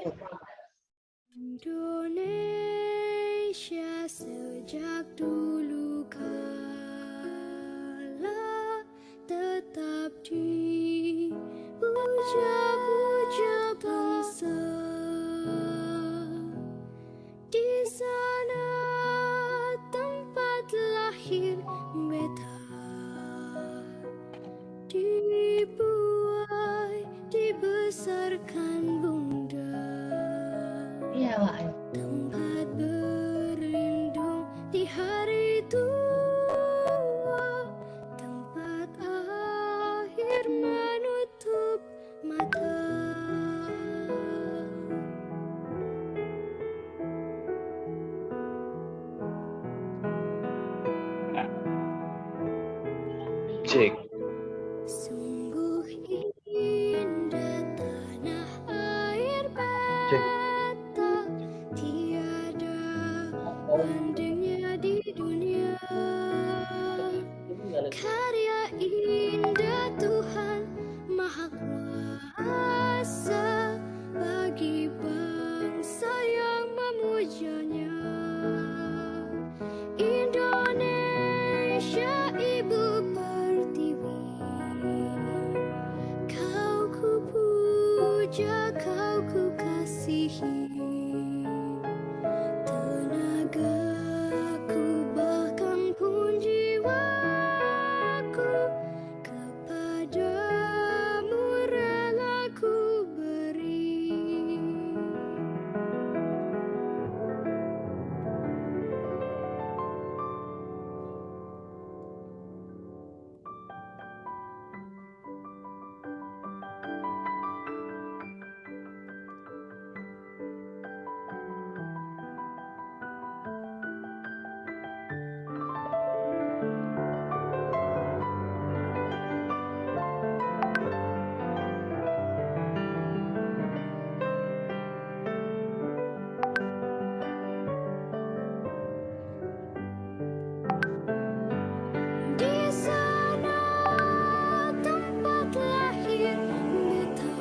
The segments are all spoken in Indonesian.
Indonesia sejak dulu kala tetap dipuja-puja bangsa. Di sana tempat lahir beta, dibuai, dibesarkan bunda. Iya, Wak. Tempat berlindung di hari tua, tempat akhir menutup mata. Cek. Sungguh indah tanah air Cek. beta, tiada bandingnya di dunia. Karya indah Tuhan Maha Kuasa bagi bangsa yang memujanya. Indonesia Ibu Pertiwi, kau ku puja, kau ku kasihi. Tenagaku bahkan pun jiwaku kepadamu rela ku beri. Di sana tempat lahir beta,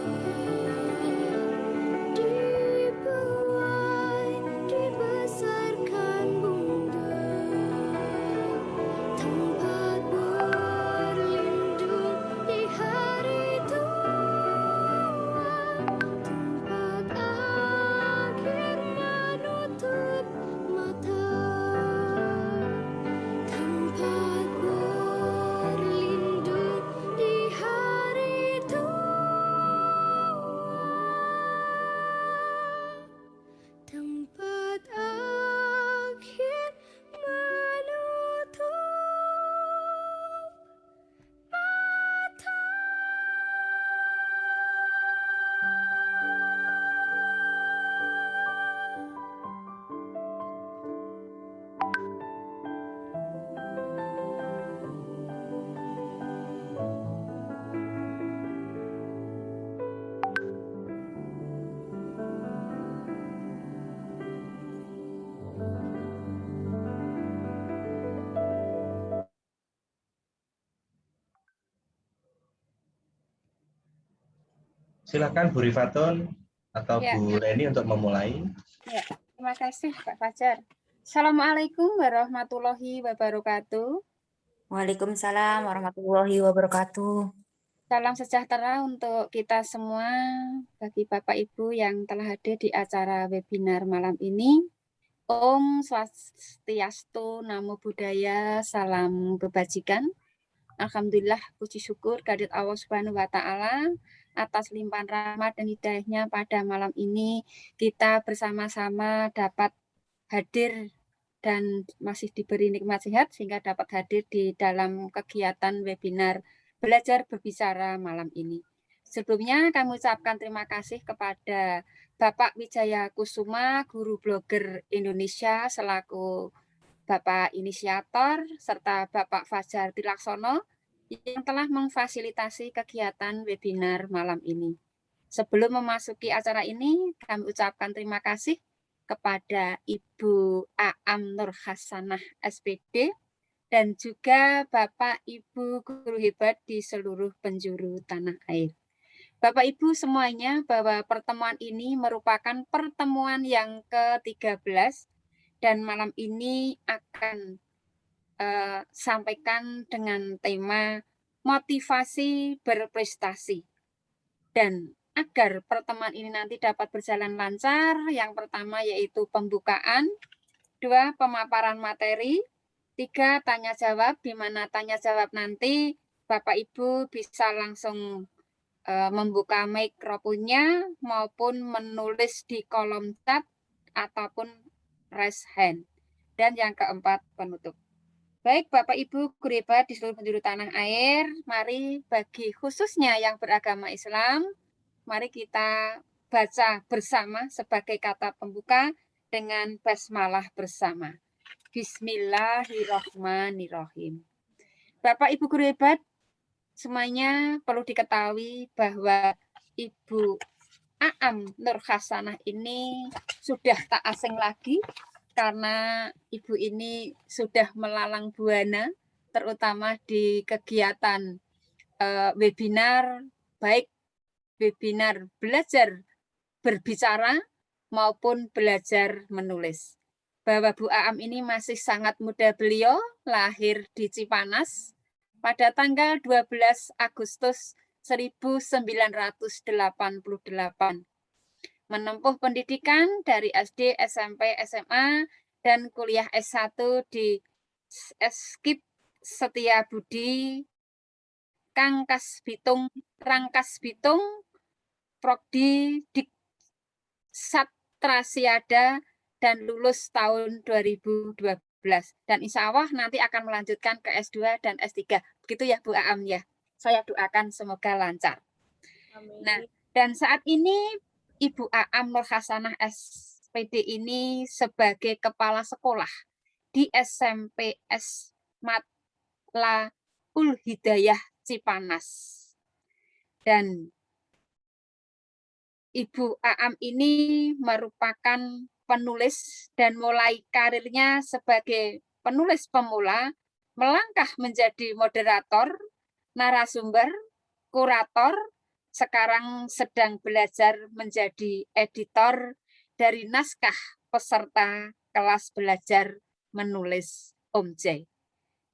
dibuai, dibesarkan bunda. Tempat berlindung di hari tua, tempat akhir menutup mata. Tempat berlindung di hari tua, tempat akhir menutup mata. Silakan Bu Rifatun atau Ya. Bu Reni untuk memulai. Ya, terima kasih Pak Fajar. Assalamualaikum warahmatullahi wabarakatuh. Waalaikumsalam warahmatullahi wabarakatuh. Salam sejahtera untuk kita semua, bagi Bapak Ibu yang telah hadir di acara webinar malam ini. Om Swastiastu, Namo Buddhaya, salam kebajikan. Alhamdulillah, puji syukur kehadirat Allah Subhanahu wa Ta'ala atas limpahan rahmat dan hidayahnya pada malam ini kita bersama-sama dapat hadir dan masih diberi nikmat sehat sehingga dapat hadir di dalam kegiatan webinar belajar berbicara malam ini. Sebelumnya kami ucapkan terima kasih kepada Bapak Wijaya Kusuma, Guru Blogger Indonesia selaku Bapak Inisiator, serta Bapak Fajar Tilaksono yang telah memfasilitasi kegiatan webinar malam ini. Sebelum memasuki acara ini, kami ucapkan terima kasih kepada Ibu Aam Nur Hasanah SPD dan juga Bapak Ibu guru hebat di seluruh penjuru tanah air. Bapak Ibu semuanya bahwa pertemuan ini merupakan pertemuan yang ke-13 dan malam ini akan sampaikan dengan tema motivasi berprestasi. Dan agar pertemuan ini nanti dapat berjalan lancar, yang pertama yaitu pembukaan, 2 pemaparan materi, 3 tanya jawab, di mana tanya jawab nanti Bapak Ibu bisa langsung membuka mikrofonnya maupun menulis di kolom chat ataupun raise hand. Dan yang keempat penutup. Baik Bapak Ibu guru hebat di seluruh penjuru tanah air, mari bagi khususnya yang beragama Islam, mari kita baca bersama sebagai kata pembuka dengan basmalah bersama. Bismillahirrahmanirrahim. Bapak Ibu guru hebat, semuanya perlu diketahui bahwa Ibu Aam Nur Hasanah ini sudah tak asing lagi karena Ibu ini sudah melalang buana terutama di kegiatan webinar, baik webinar belajar berbicara maupun belajar menulis. Bahwa Bu Aam ini masih sangat muda, beliau lahir di Cipanas pada tanggal 12 Agustus 1988. Menempuh pendidikan dari SD, SMP, SMA, dan kuliah S1 di Skip Setia Budi, Rangkas Bitung, Prodi Dik Satrasiada, dan lulus tahun 2012. Dan insya Allah nanti akan melanjutkan ke S2 dan S3. Begitu ya Bu Aam ya. Saya doakan semoga lancar. Amin. Nah, dan saat ini Ibu Aam Nur Hasanah SPD ini sebagai kepala sekolah di SMPS Matlaul Hidayah Cipanas. Dan Ibu Aam ini merupakan penulis dan mulai karirnya sebagai penulis pemula, melangkah menjadi moderator, narasumber, kurator, sekarang sedang belajar menjadi editor dari naskah peserta kelas belajar menulis Om J.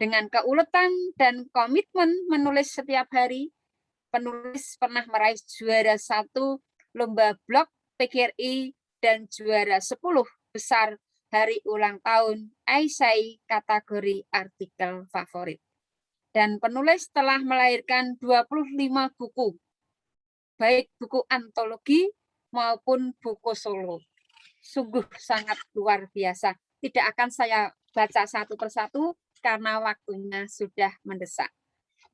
Dengan keuletan dan komitmen menulis setiap hari, penulis pernah meraih juara 1 lomba blog PGRI dan juara 10 besar hari ulang tahun Aisyah kategori artikel favorit. Dan penulis telah melahirkan 25 buku, baik buku antologi maupun buku solo. Sungguh sangat luar biasa. Tidak akan saya baca satu persatu karena waktunya sudah mendesak.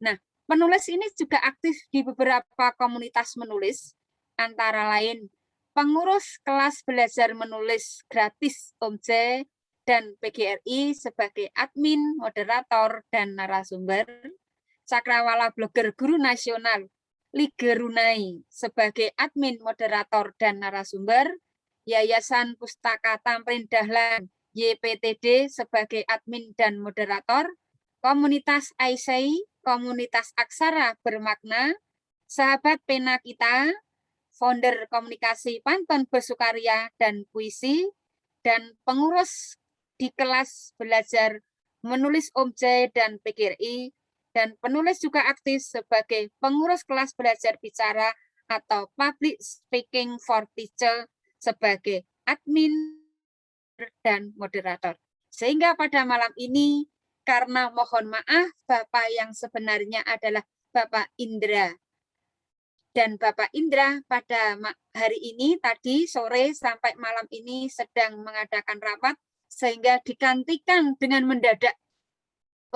Nah, penulis ini juga aktif di beberapa komunitas menulis, antara lain pengurus kelas belajar menulis gratis Om J dan PGRI sebagai admin, moderator, dan narasumber, Cakrawala Blogger Guru Nasional Liga Runai sebagai admin, moderator, dan narasumber, Yayasan Pustaka Tamrin Dahlan YPTD sebagai admin dan moderator, komunitas Aisyah, komunitas Aksara Bermakna, Sahabat Pena Kita, founder komunikasi Pantun Bersukaria dan Puisi, dan pengurus di kelas belajar menulis Om J dan PGRI, dan penulis juga aktif sebagai pengurus kelas belajar bicara atau public speaking for teacher sebagai admin dan moderator. Sehingga pada malam ini, karena mohon maaf, Bapak yang sebenarnya adalah Bapak Indra. Dan Bapak Indra pada hari ini, tadi sore sampai malam ini sedang mengadakan rapat, sehingga digantikan dengan mendadak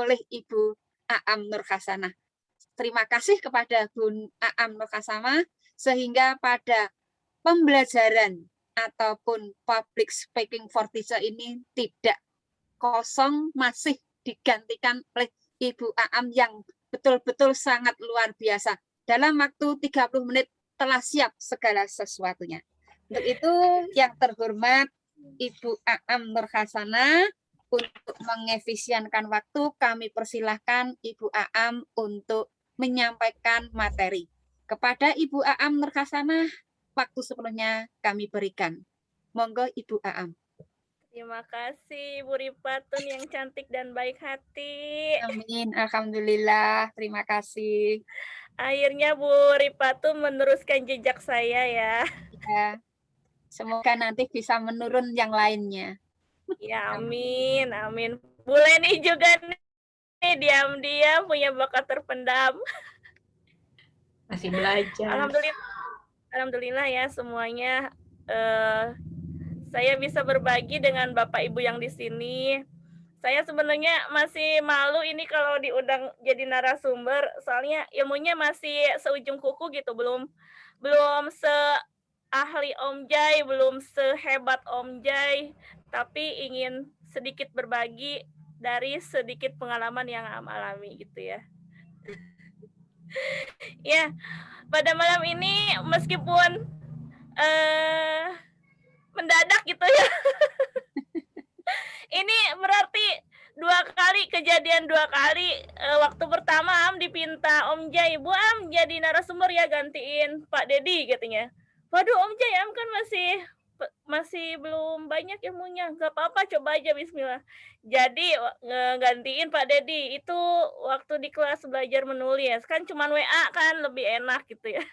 oleh Ibu Aam Nur Hasanah. Terima kasih kepada Bu Aam Nur Hasanah, sehingga pada pembelajaran ataupun public speaking for teacher ini tidak kosong, masih digantikan oleh Ibu Aam yang betul-betul sangat luar biasa. Dalam waktu 30 menit telah siap segala sesuatunya. Untuk itu yang terhormat Ibu Aam Nur Hasanah, untuk mengefisienkan waktu, kami persilahkan Ibu Aam untuk menyampaikan materi. Kepada Ibu Aam Nurhasanah, waktu sepenuhnya kami berikan. Monggo Ibu Aam. Terima kasih Bu Ripatun yang cantik dan baik hati. Amin. Alhamdulillah. Terima kasih. Akhirnya Bu Ripatun meneruskan jejak saya ya. Ya. Semoga nanti bisa menurun yang lainnya. Ya amin, amin. Bu Leni juga nih diam-diam punya bakat terpendam. Masih belajar. Alhamdulillah ya semuanya. Saya bisa berbagi dengan Bapak Ibu yang di sini. Saya sebenarnya masih malu ini kalau diundang jadi narasumber, soalnya ilmunya masih seujung kuku gitu, belum seahli Om Jai, belum sehebat Om Jai, tapi ingin sedikit berbagi dari sedikit pengalaman yang Am alami gitu ya. Ya, pada malam ini meskipun mendadak gitu ya. Ini berarti kejadian dua kali. Waktu pertama Am dipinta Om Jai, Bu Am jadi narasumber ya gantiin Pak Dedi katanya. Waduh Om Jai, Am kan masih belum banyak ilmunya. Gak apa-apa, coba aja bismillah. Jadi gantiin Pak Dedi itu waktu di kelas belajar menulis. Kan cuman WA kan lebih enak gitu ya.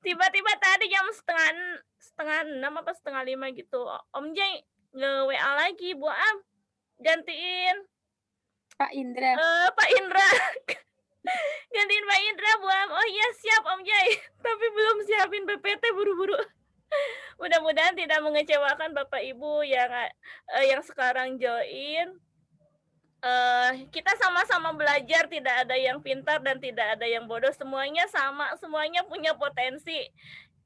Tiba-tiba tadi jam setengah 6 apa setengah 5 gitu, Om Jai nge-WA lagi, Bu Am gantiin Pak Indra. Pak Indra. Gantiin Pak Indra, Bu Am. Oh iya siap Om Jai, tapi belum siapin PPT buru-buru. Mudah-mudahan tidak mengecewakan Bapak Ibu yang sekarang join. Kita sama-sama belajar, tidak ada yang pintar dan tidak ada yang bodoh, semuanya sama, semuanya punya potensi.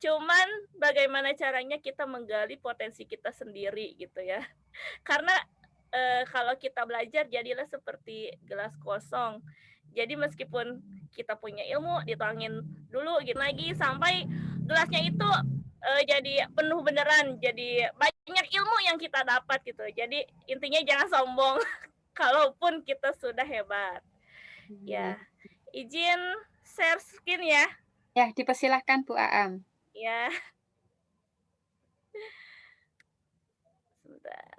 Cuman bagaimana caranya kita menggali potensi kita sendiri gitu ya. Karena kalau kita belajar jadilah seperti gelas kosong. Jadi meskipun kita punya ilmu, dituangin dulu gitu lagi sampai gelasnya itu jadi penuh beneran, jadi banyak ilmu yang kita dapat gitu. Jadi intinya jangan sombong. Kalaupun kita sudah hebat. Ya, izin share screen ya. Ya, dipersilahkan Bu Aam. Ya. Sebentar.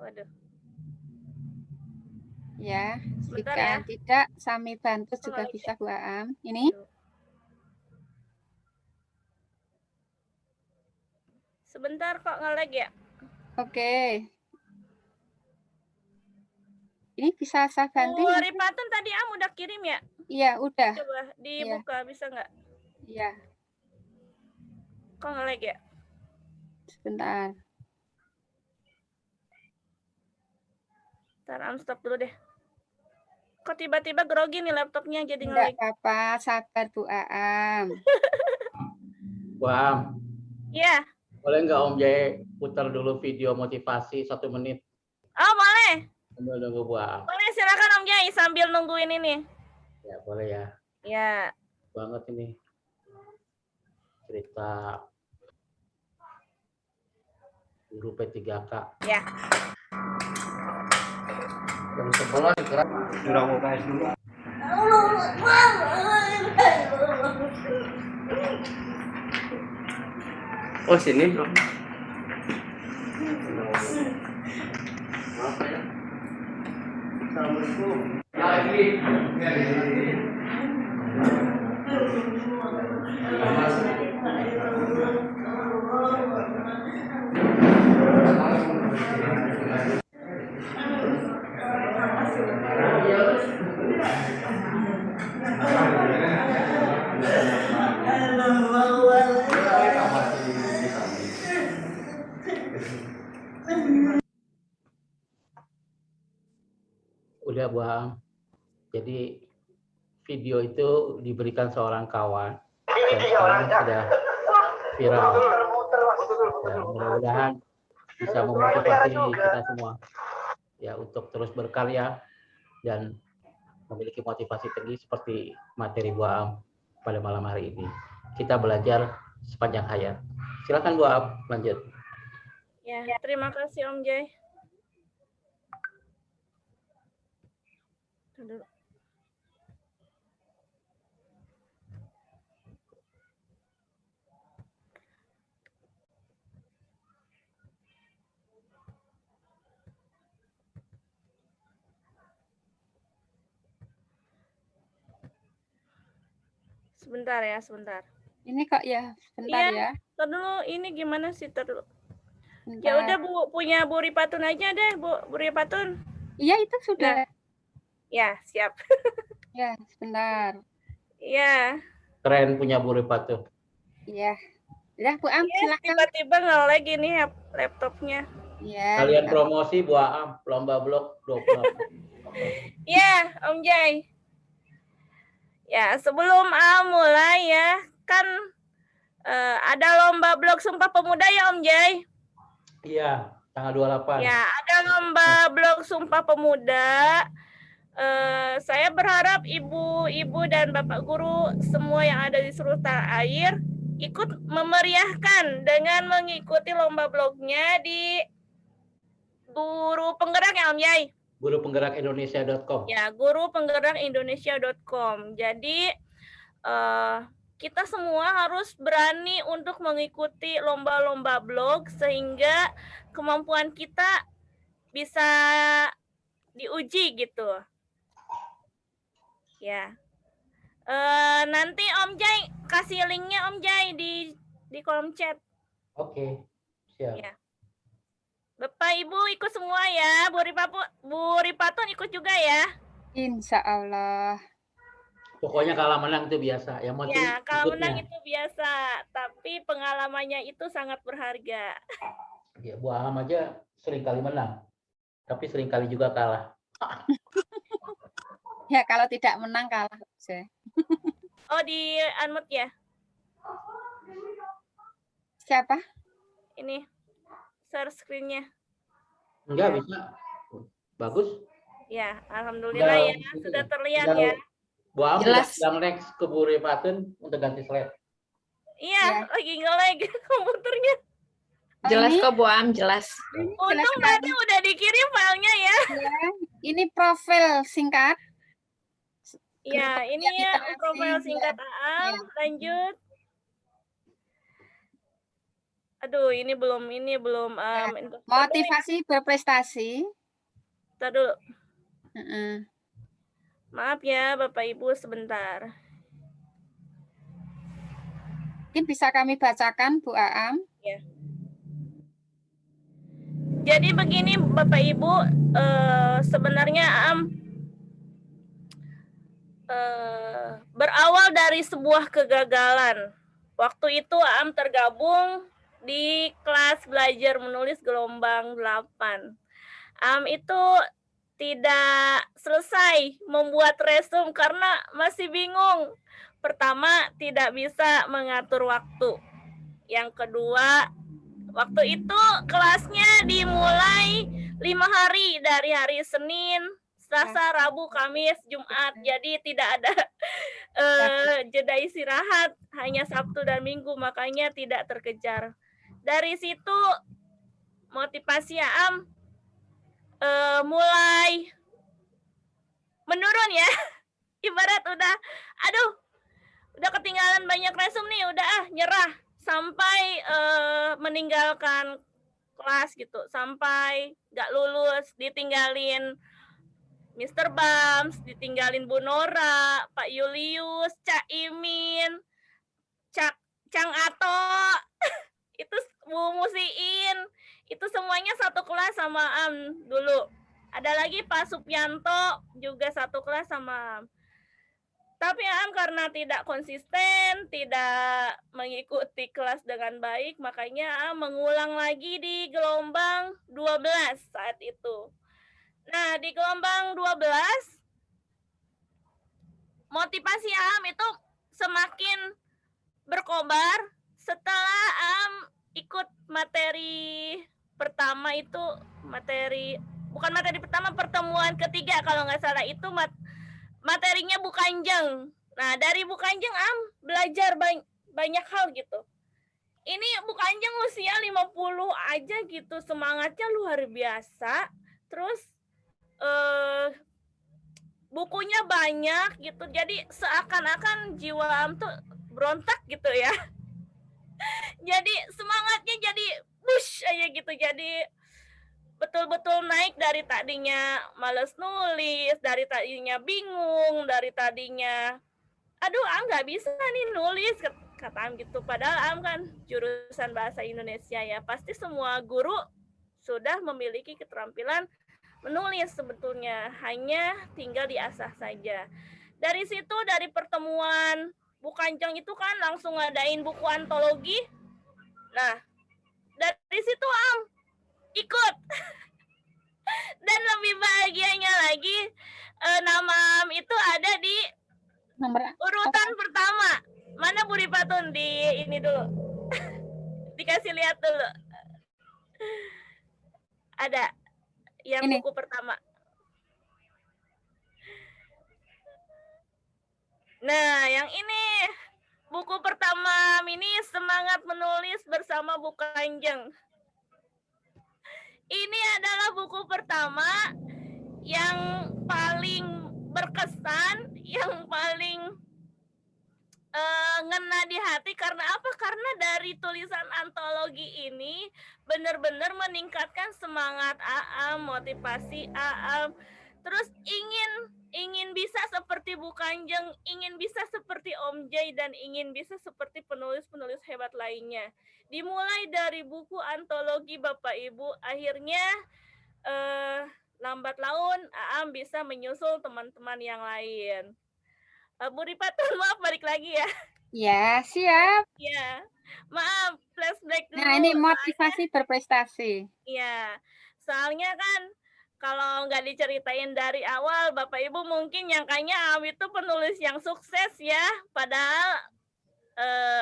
Waduh. Ya, Sebentar jika ya. tidak, Sami bantu juga oke. bisa Bu Aam. Ini. Sebentar kok nge-lag ya. Oke. Ini bisa saya bantu? Bu Ripatun tadi Am udah kirim ya? Iya, udah. Coba dibuka bisa nggak? Iya, Kok nge-lag ya? sebentar. Ntar Am stop dulu deh. Kok tiba-tiba grogi nih laptopnya jadi Enggak nge-lag? apa-apa, sabar Bu Aam. Bu Am, Iya. boleh nggak Om Jai putar dulu video motivasi 1 menit? Oh boleh. Sambil nunggu Bu Am. Boleh silakan Om Jai sambil nungguin ini. Ya boleh ya. Ya. Banget ini cerita guru P3K. Ya. Jam 11 digerak jurang UKS dulu. Oh sini bro. Udah Bu Am. Jadi video itu diberikan seorang kawan dan sekarang sudah viral. Ya, mudah-mudahan bisa memotivasi kita semua ya untuk terus berkarya dan memiliki motivasi tinggi seperti materi Bu Am pada malam hari ini. Kita belajar sepanjang hayat. Silakan Bu Am, lanjut. Ya, terima kasih Om Jai. Aduh. Sebentar ya, sebentar. Ini kok ya, bentar Iya, ya. tar dulu, ini gimana sih, tar dulu. Bentar. Ya udah Bu, punya Bu Ripatun aja deh, Bu Ripatun. Iya, itu sudah. Ya, siap. Ya, sebentar. Iya. Keren punya Bu Ripatun. Iya. Ya, Bu Am, Iya, silakan. tiba-tiba nge-lag ini laptopnya. Iya. Kalian promosi Bu Aam, lomba blog 28. Iya, Om Jai. Ya, sebelum mulai ya, kan ada lomba blog Sumpah Pemuda ya Om Jai. Iya, tanggal 28. Ya, ada lomba blog Sumpah Pemuda. Saya berharap ibu-ibu dan bapak guru semua yang ada di seluruh tanah air ikut memeriahkan dengan mengikuti lomba blognya di Guru Penggerak ya Om Jai. Guru Penggerak Indonesia.com. Ya, Guru Penggerak Indonesia.com. Jadi kita semua harus berani untuk mengikuti lomba-lomba blog sehingga kemampuan kita bisa diuji gitu. Ya. Nanti Om Jai kasih linknya Om Jai di kolom chat. Oke, siap. Ya. Bapak Ibu ikut semua ya, Bu Ripatun ikut juga ya. Insya Allah. Pokoknya kalah menang itu biasa. Yang penting Ya, kalau ikutnya. menang itu biasa, tapi pengalamannya itu sangat berharga. Ya, Bu Aam aja sering kali menang, tapi sering kali juga kalah. Ya, kalau tidak menang kalah. Saya. Oh, di unmute ya? Siapa? Ini share screen-nya. Enggak bisa. Bagus. Ya, alhamdulillah ya, sudah terlihat ya. Bu Aam Jelas. sedang next ke Bu Ripatun untuk ganti slide. Iya, lagi nge-lag komputernya. Jelas ini, kok Bu Am, jelas. Untung tadi udah dikirim filenya ya. ya, ini profil singkat. Ya, ini Yang ya literasi, profil ya. singkat Aam. Ya. Lanjut. Aduh, ini belum Motivasi berprestasi. Ntar dulu. Heeh. Maaf ya Bapak Ibu sebentar. Mungkin bisa kami bacakan, Bu Aam. Ya. Jadi begini Bapak Ibu, sebenarnya Aam berawal dari sebuah kegagalan. Waktu itu Aam tergabung di kelas belajar menulis gelombang 8. Aam itu tidak selesai membuat resume karena masih bingung. Pertama, tidak bisa mengatur waktu. Yang kedua, waktu itu kelasnya dimulai 5 hari, dari hari Senin, Selasa, Rabu, Kamis, Jumat. Jadi tidak ada jeda istirahat, hanya Sabtu dan Minggu, makanya tidak terkejar. Dari situ motivasi Aam mulai menurun ya. Ibarat udah ketinggalan banyak resume nih, udah nyerah. Sampai meninggalkan kelas gitu, sampai nggak lulus, ditinggalin Mr. Bams, ditinggalin Bu Nora, Pak Julius, Cak Imin, Cang Ato, itu Bu Musiin, itu semuanya satu kelas sama Am dulu. Ada lagi Pak Supianto, juga satu kelas sama Am. Tapi Am karena tidak konsisten, tidak mengikuti kelas dengan baik, makanya Am mengulang lagi di gelombang 12 saat itu. Nah, di gelombang 12, motivasi Am itu semakin berkobar setelah Am ikut materi pertama itu, bukan materi pertama, pertemuan ketiga kalau nggak salah, itu materinya Bu Kanjeng. Nah, dari Bu Kanjeng Am belajar banyak hal gitu. Ini Bu Kanjeng usia 50 aja gitu, semangatnya luar biasa. Terus bukunya banyak gitu. Jadi seakan-akan jiwa Am tuh berontak gitu ya. Jadi semangatnya jadi push aja gitu. Jadi betul-betul naik dari tadinya males nulis, dari tadinya bingung, dari tadinya aduh Am nggak bisa nih nulis kata Am gitu. Padahal Am kan jurusan bahasa Indonesia ya. Pasti semua guru sudah memiliki keterampilan menulis sebetulnya, hanya tinggal diasah saja. Dari situ, dari pertemuan Bu Kanjeng itu kan langsung ngadain buku antologi. Nah, dari situ Am ikut. Dan lebih bahagianya lagi, nama Am itu ada di Nomor urutan pertama. Mana Bu Ripatun di ini dulu. Dikasih lihat dulu. Ada yang Ini. buku pertama. Nah, yang ini buku pertama ini Semangat Menulis Bersama Bu Kanjeng. Ini adalah buku pertama yang paling berkesan, yang paling ngena di hati. Karena apa? Karena dari tulisan antologi ini benar-benar meningkatkan semangat Aam, motivasi Aam. Terus ingin bisa seperti Bu Kanjeng, ingin bisa seperti Om Jai, dan ingin bisa seperti penulis-penulis hebat lainnya. Dimulai dari buku antologi Bapak Ibu, akhirnya lambat laun Aam bisa menyusul teman-teman yang lain. Bu Ripatun, maaf balik lagi ya. Ya, siap. Ya, maaf flashback dulu. Nah, ini motivasi berprestasi. Iya, soalnya kan kalau nggak diceritain dari awal, Bapak Ibu mungkin nyangkanya Aam itu penulis yang sukses ya. Padahal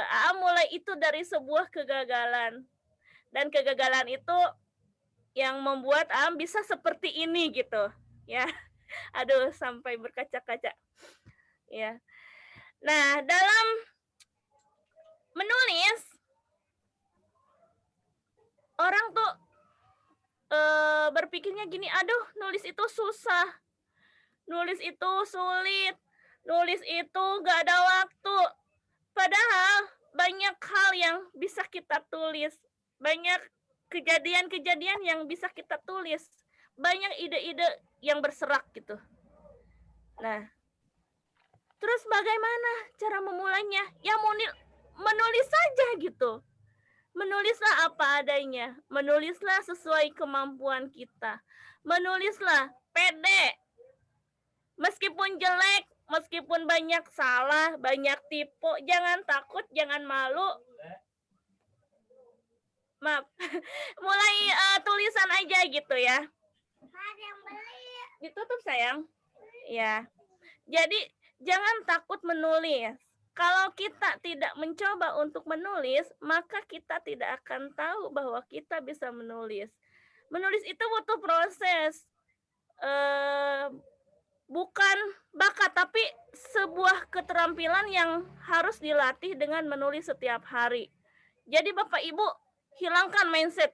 Aam mulai itu dari sebuah kegagalan. Dan kegagalan itu yang membuat Aam bisa seperti ini gitu. Ya, aduh sampai berkaca-kaca. Ya. Nah, dalam menulis, orang tuh berpikirnya gini, aduh nulis itu susah, nulis itu sulit, nulis itu gak ada waktu. Padahal banyak hal yang bisa kita tulis, banyak kejadian-kejadian yang bisa kita tulis, banyak ide-ide yang berserak gitu. Nah, terus bagaimana cara memulainya? Ya menulis saja gitu. Menulislah apa adanya, menulislah sesuai kemampuan kita, menulislah pede. Meskipun jelek, meskipun banyak salah, banyak tipu, jangan takut, jangan malu. Maaf, mulai tulisan aja gitu ya. Ditutup sayang. Ya, jadi jangan takut menulis. Kalau kita tidak mencoba untuk menulis, maka kita tidak akan tahu bahwa kita bisa menulis. Menulis itu butuh proses. Bukan bakat, tapi sebuah keterampilan yang harus dilatih dengan menulis setiap hari. Jadi Bapak Ibu, hilangkan mindset.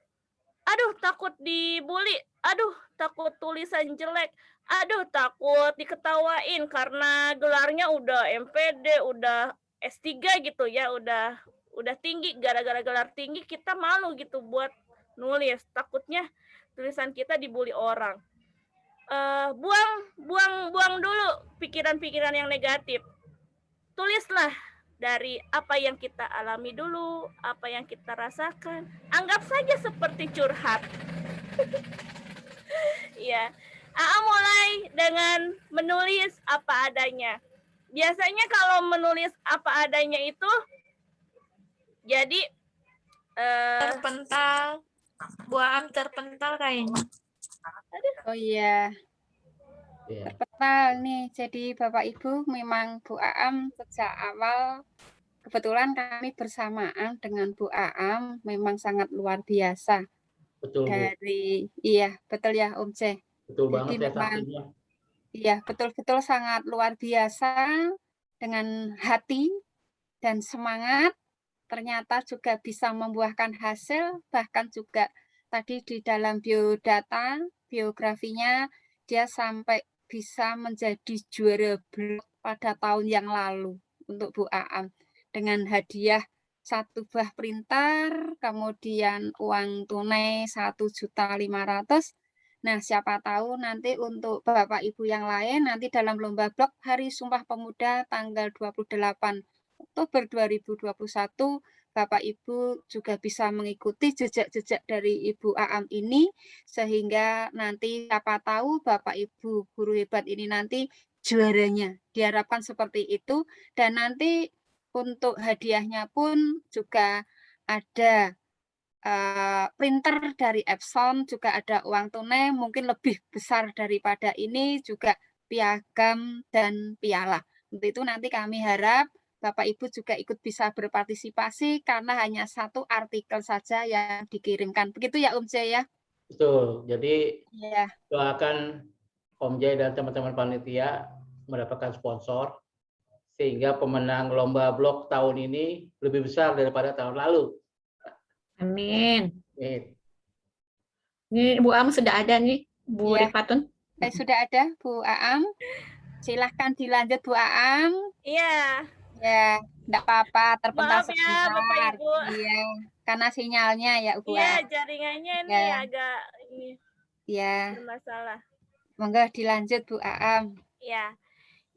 Aduh, takut dibully. Aduh, takut tulisan jelek. Aduh, takut diketawain karena gelarnya udah MPD, udah S3 gitu ya, udah tinggi. Gara-gara gelar tinggi kita malu gitu buat nulis. Takutnya tulisan kita dibully orang. Buang dulu pikiran-pikiran yang negatif. Tulislah dari apa yang kita alami dulu, apa yang kita rasakan. Anggap saja seperti curhat. Ya, mulai dengan menulis apa adanya. Biasanya kalau menulis apa adanya itu jadi terpental. Bu Aam terpental kayaknya. Oh iya, Ya. terpental nih. Jadi Bapak Ibu, memang Bu Aam sejak awal, kebetulan kami bersamaan dengan Bu Aam, memang sangat luar biasa. Betul, Bu. Iya, betul ya Om Jai. Betul banget Jadi ya memang, saksinya. iya, betul-betul sangat luar biasa dengan hati dan semangat. Ternyata juga bisa membuahkan hasil, bahkan juga tadi di dalam biodata, biografinya, dia sampai bisa menjadi juara blog pada tahun yang lalu untuk Bu Aam dengan hadiah 1 buah printer, kemudian uang tunai 1.500.000. Nah, siapa tahu nanti untuk Bapak Ibu yang lain nanti dalam lomba blog Hari Sumpah Pemuda tanggal 28 Oktober 2021 Bapak Ibu juga bisa mengikuti jejak-jejak dari Ibu Aam ini sehingga nanti siapa tahu Bapak Ibu guru hebat ini nanti juaranya. Diharapkan seperti itu dan nanti untuk hadiahnya pun juga ada printer dari Epson, juga ada uang tunai mungkin lebih besar daripada ini, juga piagam dan piala. Untuk itu nanti kami harap Bapak Ibu juga ikut bisa berpartisipasi karena hanya 1 artikel saja yang dikirimkan. Begitu ya Om Jay ya? Betul. Jadi Iya. doakan Om Jay dan teman-teman panitia mendapatkan sponsor sehingga pemenang lomba blog tahun ini lebih besar daripada tahun lalu. Amin. Amin. Ini Bu Am sudah ada nih, Bu Iya. Rifatun. Sudah ada Bu Aam. Silahkan dilanjut Bu Aam. Iya. Ya, enggak apa-apa, terpental Maaf ya Bapak sebentar. Ibu. Iya, karena sinyalnya ya Bu Iya, Aam. jaringannya ini Ya. agak ini Ya, bermasalah. monggo dilanjut Bu Aam. Ya.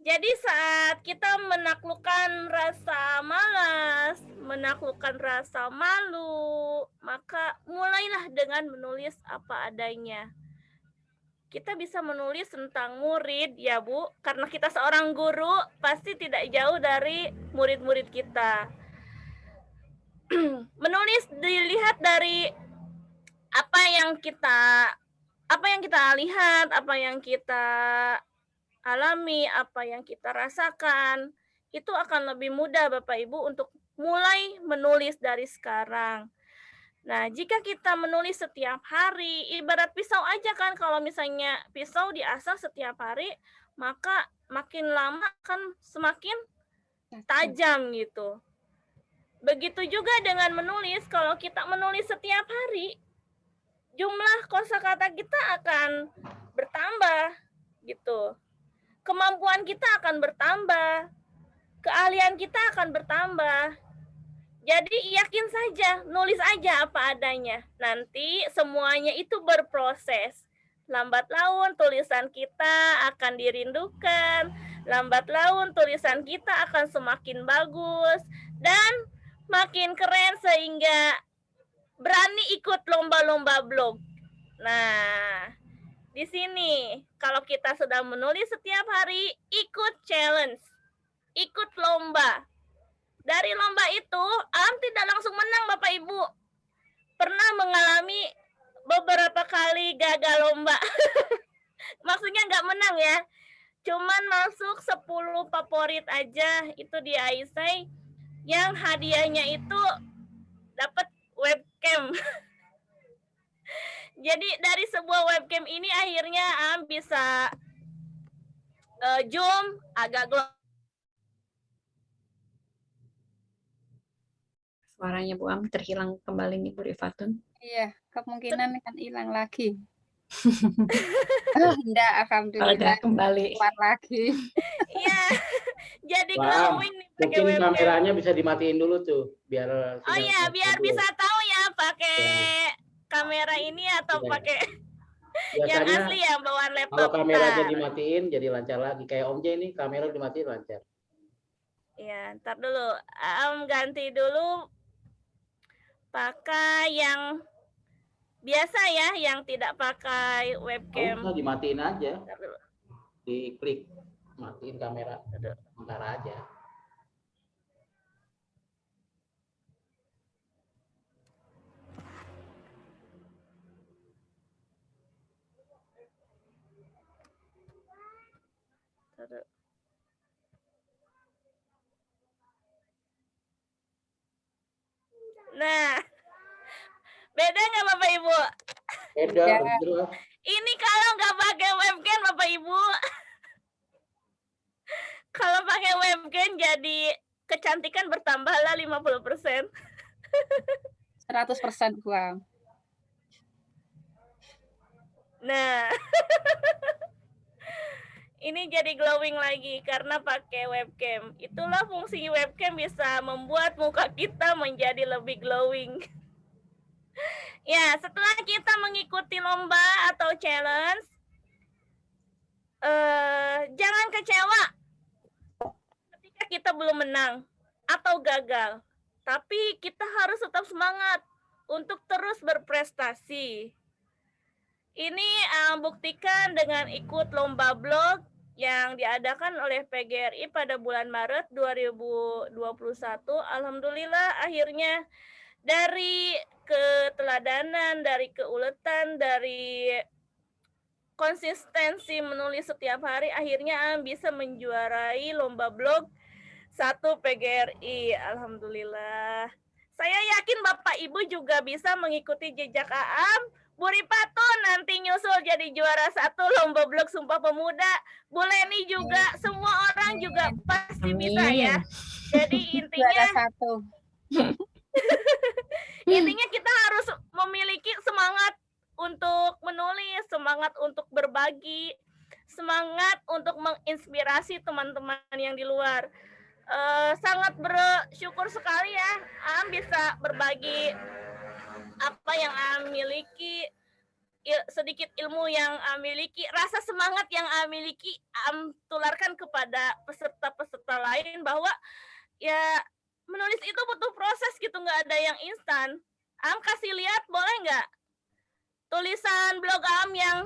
Jadi saat kita menaklukkan rasa malas, menaklukkan rasa malu, maka mulailah dengan menulis apa adanya. Kita bisa menulis tentang murid ya Bu, karena kita seorang guru pasti tidak jauh dari murid-murid kita. Menulis dilihat dari apa yang kita lihat, apa yang kita alami, apa yang kita rasakan, itu akan lebih mudah Bapak Ibu untuk mulai menulis dari sekarang. Nah, jika kita menulis setiap hari, ibarat pisau aja kan, kalau misalnya pisau diasah setiap hari, maka makin lama akan semakin tajam gitu. Begitu juga dengan menulis, kalau kita menulis setiap hari, jumlah kosakata kita akan bertambah gitu. Kemampuan kita akan bertambah, keahlian kita akan bertambah. Jadi yakin saja, nulis aja apa adanya. Nanti semuanya itu berproses. Lambat laun tulisan kita akan dirindukan, lambat laun tulisan kita akan semakin bagus, dan makin keren sehingga berani ikut lomba-lomba blog. Nah, di sini kalau kita sudah menulis setiap hari, ikut challenge, ikut lomba. Dari lomba itu, Am tidak langsung menang Bapak Ibu. Pernah mengalami beberapa kali gagal lomba. Maksudnya nggak menang ya. Cuman masuk 10 favorit aja itu di Aisai, yang hadiahnya itu dapat webcam. Jadi dari sebuah webcam ini akhirnya Am bisa Zoom agak Suaranya Bu Am terhilang kembali nih Bu Rifatun. Iya, kemungkinan akan hilang lagi. Enggak, alhamdulillah. Udah kembali. Kuat lagi. Iya. Jadi Wah, glowing nih pakai mungkin webcam. kameranya bisa dimatiin dulu tuh biar Oh iya, biar bisa tahu ya pakai kamera ini atau Ya. pakai yang biasanya asli ya bawaan laptop. kalau kameranya Ntar. dimatiin jadi lancar lagi. Kayak Om J ini kamera dimatiin lancar. Iya, ntar dulu. Ganti dulu pakai yang biasa ya, yang tidak pakai webcam. Udah dimatiin aja, Ntar dulu. diklik matiin kamera. Sebentar aja. Ntar dulu. Nah, beda nggak Bapak Ibu? Beda, Ya. bener. Ini kalau nggak pakai webcam Bapak Ibu. Kalau pakai webcam jadi kecantikan bertambahlah 50%. 100% gua. Nah, Ini jadi glowing lagi karena pakai webcam. Itulah fungsi webcam, bisa membuat muka kita menjadi lebih glowing. Ya, setelah kita mengikuti lomba atau challenge, jangan kecewa ketika kita belum menang atau gagal. Tapi kita harus tetap semangat untuk terus berprestasi. Ini buktikan dengan ikut lomba blog yang diadakan oleh PGRI pada bulan Maret 2021. Alhamdulillah akhirnya dari keteladanan, dari keuletan, dari konsistensi menulis setiap hari, akhirnya bisa menjuarai lomba blog 1 PGRI. Alhamdulillah. Saya yakin Bapak Ibu juga bisa mengikuti jejak Aam. Bu Ripatun nanti nyusul jadi juara 1 lomba blog Sumpah Pemuda. Bu Leni juga, semua orang juga pasti bisa ya. Jadi Juara intinya 1. intinya kita harus memiliki semangat untuk menulis, semangat untuk berbagi, semangat untuk menginspirasi teman-teman yang di luar. Sangat bersyukur sekali ya, Aam bisa berbagi apa yang Aam miliki, sedikit ilmu yang Aam miliki, rasa semangat yang Aam miliki, Aam tularkan kepada peserta-peserta lain bahwa ya menulis itu butuh proses gitu, nggak ada yang instan. Aam kasih lihat boleh nggak tulisan blog Aam yang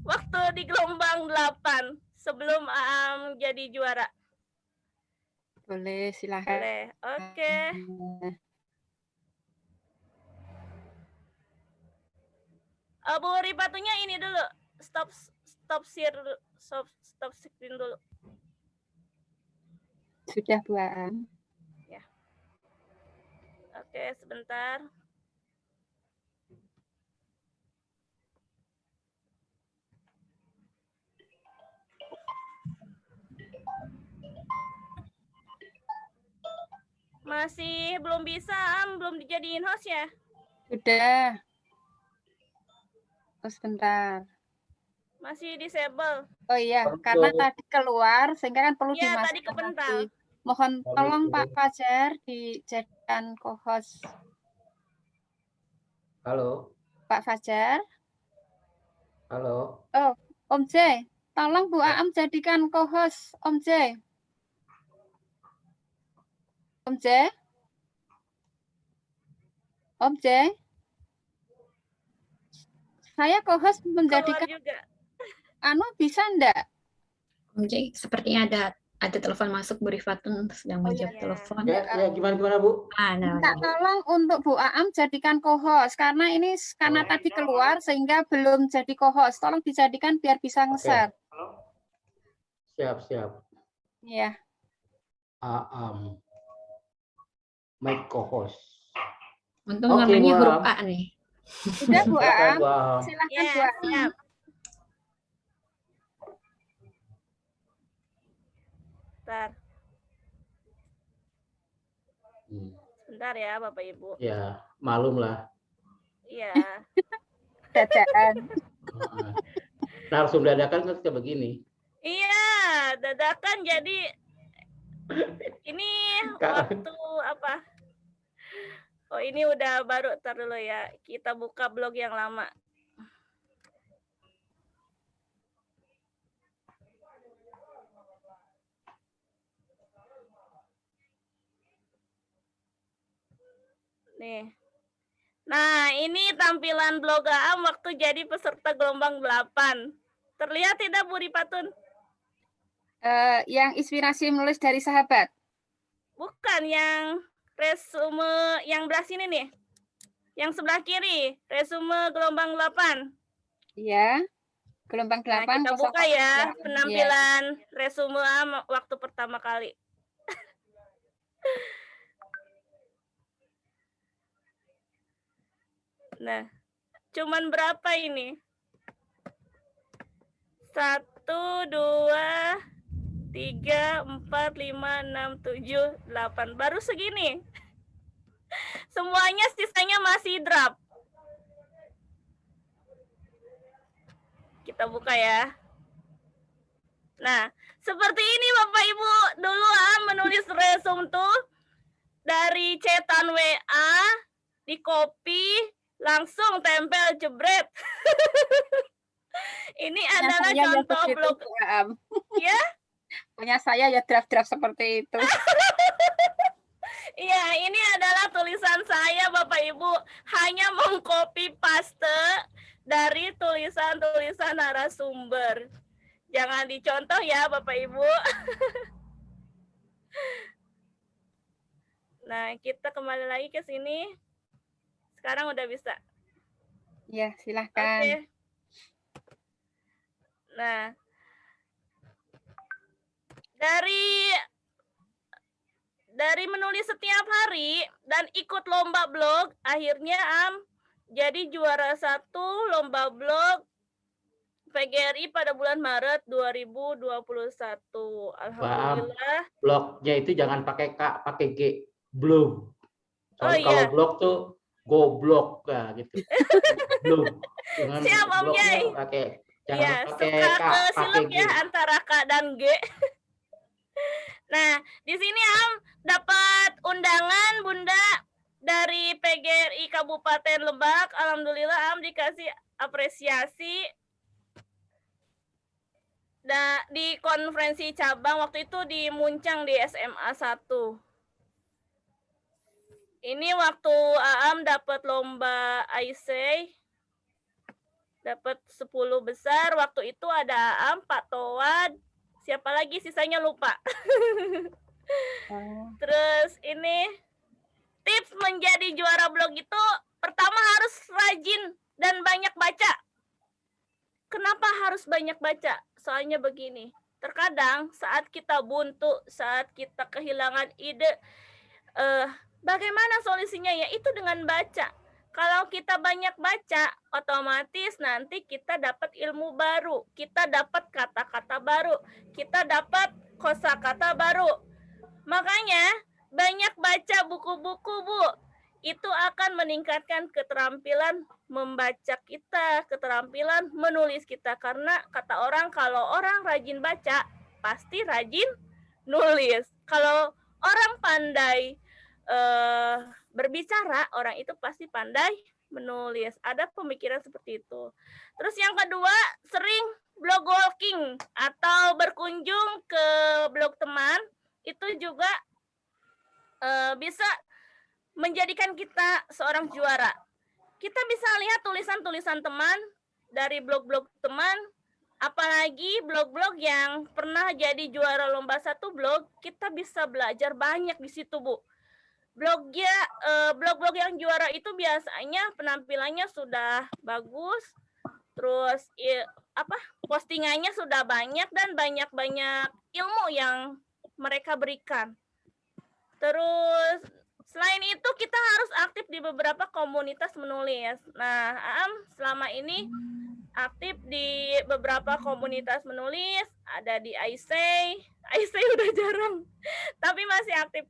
waktu di gelombang 8 sebelum Aam jadi juara? Boleh, silahkan. Boleh, oke. Bu Ripatunya ini dulu, stop screen dulu. Sudah, Bu Aam. Ya. Oke, sebentar. Masih belum bisa, belum dijadiin host ya? Sudah. Oh, sebentar. Masih disable. Oh iya, karena tadi keluar sehingga kan perlu Iya, dimasukkan tadi kepental. lagi. Mohon tolong Pak Fajar dijadikan co-host. Halo, Pak Fajar. halo. Oh, Om J. Tolong Bu Aam jadikan co-host Om J. Om J. Om J. Saya co-host Keluar menjadikan juga. bisa enggak? Om Jai, sepertinya ada telepon masuk, Bu Rifatun sedang menjawab iya. telepon. Ya, gimana Bu? Minta tolong untuk Bu Aam jadikan co-host karena ini karena tadi keluar sehingga belum jadi co-host. Tolong dijadikan biar bisa nge-share. Siap. Iya. Aam. Make co-host. Untung Oke, namanya Bu huruf Aam. A nih. Sudah Bu Aam. Bu Aam. Silakan Ya, Bu Aam. siap. Bentar. Sebentar ya, Bapak Ibu. Ya, malum lah. Iya. Dadakan. Narsum dadakan kan kayak begini. Iya, dadakan jadi ini waktu apa? Oh, ini udah baru, tar dulu ya. Kita buka blog yang lama. Nih. Nah, ini tampilan blog Aam waktu jadi peserta gelombang 8. Terlihat tidak, Bu Ripatun? Yang inspirasi menulis dari sahabat. Bukan, yang resume yang belah sini nih. Yang sebelah kiri, resume gelombang 8. Iya. Gelombang 8. Nah, kita buka ya Iya. penampilan resume Aam waktu pertama kali. Nah, cuman berapa ini? 1, 2, 3, 4, 5, 6, 7, 8. Baru segini. Semuanya sisanya masih draft. Kita buka ya. Nah, seperti ini Bapak Ibu, dulu menulis resume tuh dari cetan WA, di copy, langsung tempel jebret. Ini Punya adalah saya ya contoh begitu, blog. Bu Am. Ya, Punya saya ya draft-draft seperti itu. iya, ini adalah tulisan saya Bapak Ibu, hanya mengcopy paste dari tulisan-tulisan narasumber. Jangan dicontoh ya Bapak Ibu. Nah, kita kembali lagi ke sini. Sekarang udah bisa. Ya, Oke. silahkan. Nah, dari menulis setiap hari dan ikut lomba blog, akhirnya jadi juara 1 lomba blog PGRI pada bulan Maret 2021. Alhamdulillah. Blognya itu jangan pakai K, pakai G. Blog. Oh Soalnya kalau iya. blog tuh goblok nah, gitu. Blog. Dengan Siap Om blognya Jai. pakai jangan Iya, pakai suka K, pakai kesilep G. ya antara K dan G. Nah, di sini dapat undangan Bunda dari PGRI Kabupaten Lebak. Alhamdulillah dikasih apresiasi di konferensi cabang waktu itu di Muncang di SMA 1. Ini waktu dapat lomba IC, dapat 10 besar. Waktu itu ada Pak Towad, siapa lagi sisanya lupa. Terus ini tips menjadi juara blog itu pertama harus rajin dan banyak baca. Kenapa harus banyak baca? Soalnya begini, terkadang saat kita buntu, saat kita kehilangan ide, bagaimana solusinya? Ya itu dengan baca. Kalau kita banyak baca, otomatis nanti kita dapat ilmu baru, kita dapat kata-kata baru, kita dapat kosakata baru. Makanya banyak baca buku-buku, Bu. Itu akan meningkatkan keterampilan membaca kita, keterampilan menulis kita. Karena kata orang, kalau orang rajin baca, pasti rajin nulis. Kalau orang pandai berbicara, orang itu pasti pandai menulis. Ada pemikiran seperti itu. Terus yang kedua, sering blog walking atau berkunjung ke blog teman, itu juga bisa menjadikan kita seorang juara. Kita bisa lihat tulisan-tulisan teman dari blog-blog teman, apalagi blog-blog yang pernah jadi juara lomba 1 blog, kita bisa belajar banyak di situ, Bu. Blog-blog yang juara itu biasanya penampilannya sudah bagus, terus postingannya sudah banyak dan banyak-banyak ilmu yang mereka berikan. Terus selain itu kita harus aktif di beberapa komunitas menulis. Nah, selama ini aktif di beberapa komunitas menulis, ada di IC udah jarang, tapi masih aktif.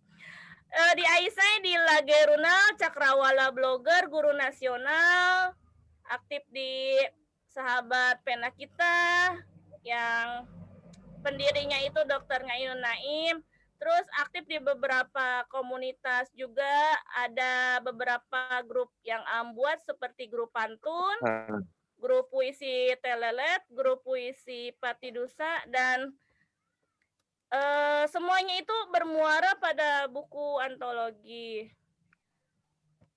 Di IC, di Lagerunal, Cakrawala Blogger, Guru Nasional, aktif di Sahabat Pena Kita, yang pendirinya itu Dr. Ngayun Naim. Terus aktif di beberapa komunitas juga, ada beberapa grup yang buat seperti grup pantun, grup puisi Telelet, grup puisi Patidusa, dan semuanya itu bermuara pada buku antologi.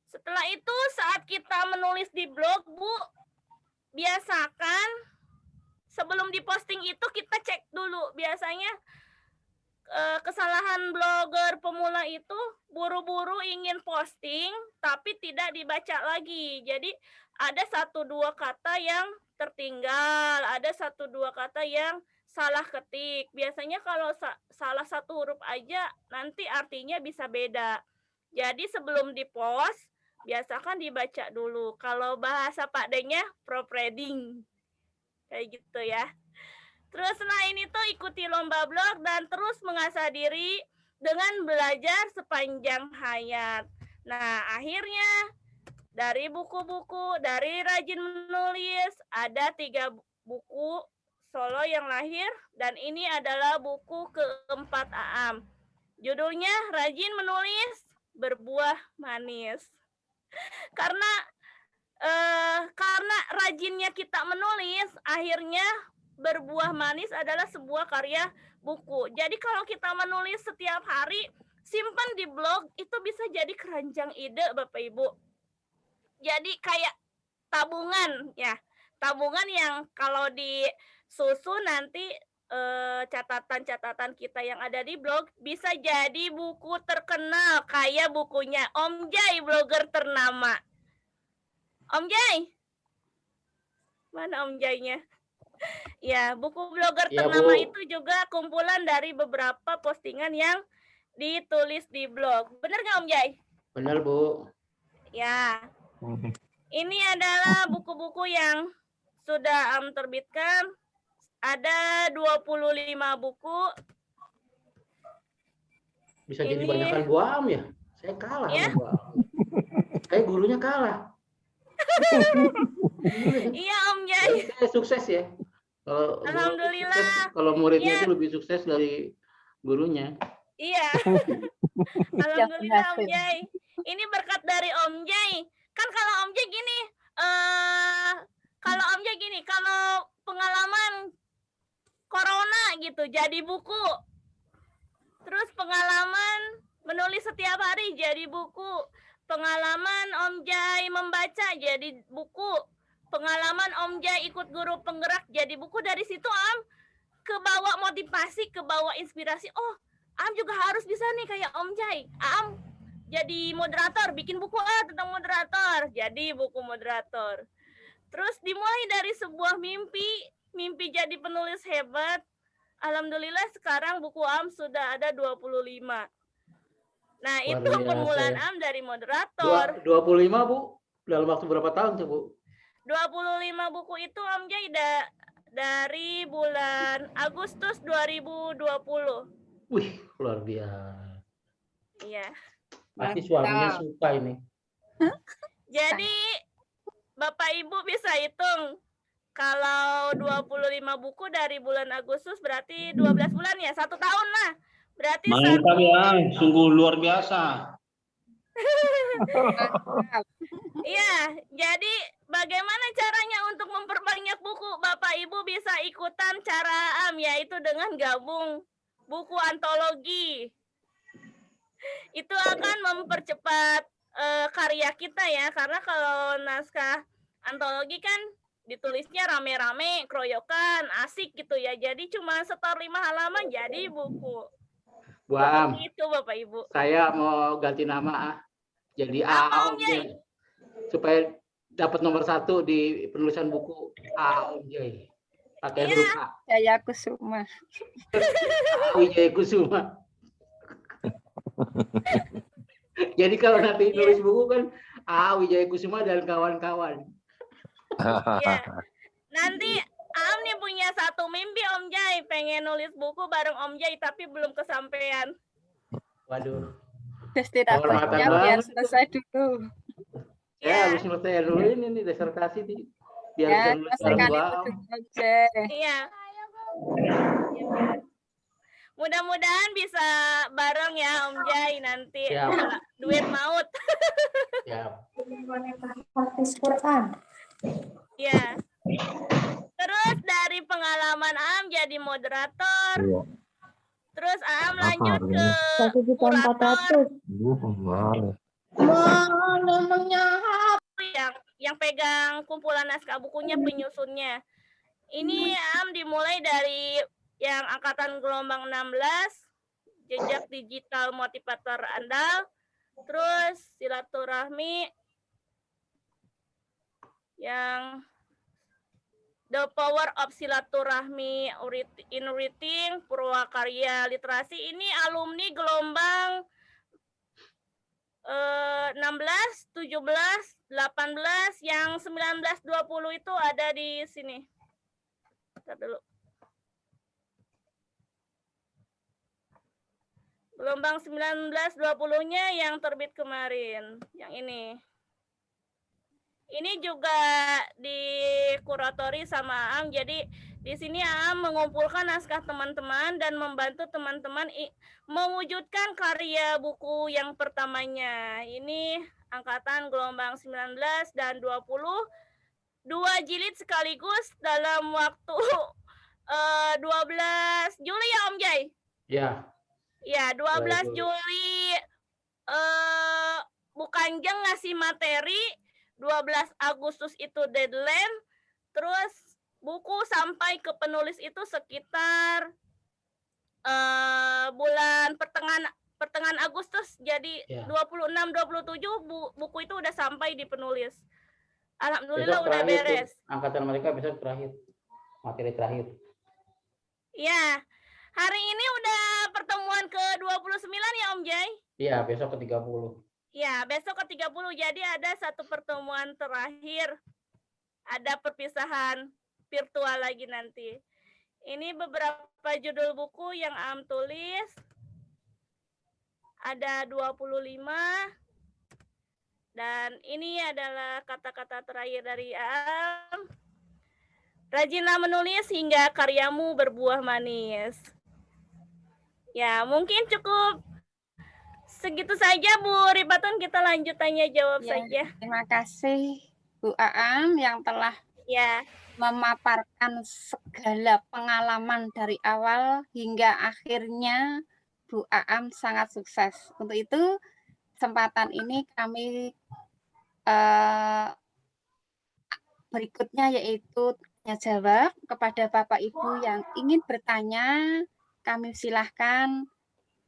Setelah itu saat kita menulis di blog, Bu, biasakan sebelum diposting itu kita cek dulu. Biasanya kesalahan blogger pemula itu buru-buru ingin posting tapi tidak dibaca lagi. Jadi ada 1-2 kata yang tertinggal, ada 1-2 kata yang salah ketik. Biasanya kalau salah 1 huruf aja nanti artinya bisa beda. Jadi sebelum dipost biasakan dibaca dulu. Kalau bahasa Pak D-nya proofreading. Kayak gitu ya. Terus selain itu ikuti lomba blog dan terus mengasah diri dengan belajar sepanjang hayat. Nah, akhirnya dari buku-buku, dari rajin menulis, ada 3 buku Solo yang lahir, dan ini adalah buku keempat Aam. Judulnya Rajin Menulis Berbuah Manis. Karena rajinnya kita menulis, akhirnya berbuah manis adalah sebuah karya buku. Jadi kalau kita menulis setiap hari, simpan di blog, itu bisa jadi keranjang ide, Bapak Ibu. Jadi kayak tabungan ya. Tabungan yang kalau disusun nanti catatan-catatan kita yang ada di blog bisa jadi buku terkenal kayak bukunya Om Jai, blogger ternama. Om Jai, mana Om Jainya? Ya, buku blogger Ya, ternama Bu. itu juga kumpulan dari beberapa postingan yang ditulis di blog. Benar nggak Om Jai? Benar, Bu. Ya. Ini adalah buku-buku yang sudah terbitkan. Ada 25 buku. Bisa jadi Ini- banyakan Bu Am ya? Saya kalah Ya. sama Bu Am. Saya gurunya kalah. Iya Om Jai. Saya sukses ya. Kalau Alhamdulillah. sukses, kalau muridnya Iya. itu lebih sukses dari gurunya. Iya. Alhamdulillah Om Jai. Ini berkat dari Om Jai. Kan kalau Om Jai gini, kalau pengalaman corona gitu jadi buku. Terus pengalaman menulis setiap hari jadi buku. Pengalaman Om Jai membaca jadi buku. Pengalaman Om Jai ikut guru penggerak jadi buku. Dari situ Am kebawa motivasi, kebawa inspirasi. Oh, Am juga harus bisa nih kayak Om Jai. Am jadi moderator, bikin buku tentang moderator. Jadi buku moderator. Terus dimulai dari sebuah mimpi jadi penulis hebat. Alhamdulillah sekarang buku Am sudah ada 25. Nah, Luar itu biasa permulaan ya. Am dari moderator. 25 Bu. Dalam waktu berapa tahun tuh Bu? 25 buku itu Am Jai dari bulan Agustus 2020. Wih, luar biasa. Iya. Pasti suaminya suka ini. Jadi Bapak Ibu bisa hitung kalau 25 buku dari bulan Agustus berarti 12 bulan ya, 1 tahun lah. Berarti Mantap ya, sungguh luar biasa. Iya, jadi bagaimana caranya untuk memperbanyak buku? Bapak Ibu bisa ikutan cara Am, yaitu dengan gabung buku antologi. Itu akan mempercepat karya kita ya, karena kalau naskah antologi kan ditulisnya rame-rame, keroyokan, asik gitu ya. Jadi cuma setor 5 halaman jadi buku. Bu Am, Itu Bapak Ibu. saya mau ganti nama jadi Apa, Om Om Jai. Supaya dapat nomor 1 di penulisan buku Om Jai. Pakai huruf A. Jaya Kusuma. Wijaya Kusuma. Jadi kalau nanti nulis buku kan Wijaya Kusuma dan kawan-kawan. Iya. Nanti Am nih punya satu mimpi Om Jai, pengen nulis buku bareng Om Jai tapi belum kesampaian. Waduh. Istirahatnya Kehormatan biar banget. selesai dulu. Ya, Ya. harus selesai dulu ini disertasi biar Ya, bisa nulis bareng selesaikan Bu itu Am. dulu aja. Iya. Mudah-mudahan bisa bareng ya Om Jai nanti. Siap. Duet maut. Ya. Iya. Terus dari pengalaman Am jadi moderator. Terus Am lanjut ke kurator yang pegang kumpulan naskah bukunya, penyusunnya. Ini Am dimulai dari yang angkatan gelombang 16, jejak digital motivator andal, terus silaturahmi yang The Power of Silaturahmi in Writing, Purwakarya Literasi. Ini alumni gelombang 16, 17, 18, yang 19, 20 itu ada di sini. Bentar dulu. Gelombang 19, 20-nya yang terbit kemarin, yang ini. Ini juga dikuratori sama Am, jadi Di sini Aam mengumpulkan naskah teman-teman dan membantu teman-teman mewujudkan karya buku yang pertamanya. Ini angkatan gelombang 19 dan 20, 2 jilid sekaligus dalam waktu 12 Juli ya Om Jai? Ya, Ya, 12 Juli. Juli Bu Kanjeng ngasih materi, 12 Agustus itu deadline, terus buku sampai ke penulis itu sekitar bulan pertengahan Agustus, jadi Ya. 26-27 buku itu udah sampai di penulis. Alhamdulillah Besok udah terakhir tuh, beres. angkatan mereka besok terakhir, materi terakhir. Ya, hari ini udah pertemuan ke-29 ya Om Jai? Iya, besok ke-30. Ya, besok ke-30, jadi ada satu pertemuan terakhir. Ada perpisahan virtual lagi nanti. Ini beberapa judul buku yang Am tulis. Ada 25. Dan ini adalah kata-kata terakhir dari Am. Rajinlah menulis hingga karyamu berbuah manis. Ya, mungkin cukup segitu saja Bu Rifatun, kita lanjut tanya jawab Ya, saja. terima kasih Bu Aam yang telah Ya, memaparkan segala pengalaman dari awal hingga akhirnya Bu Aam sangat sukses. Untuk itu, kesempatan ini kami berikutnya yaitu tanya jawab kepada Bapak Ibu yang ingin bertanya, kami silahkan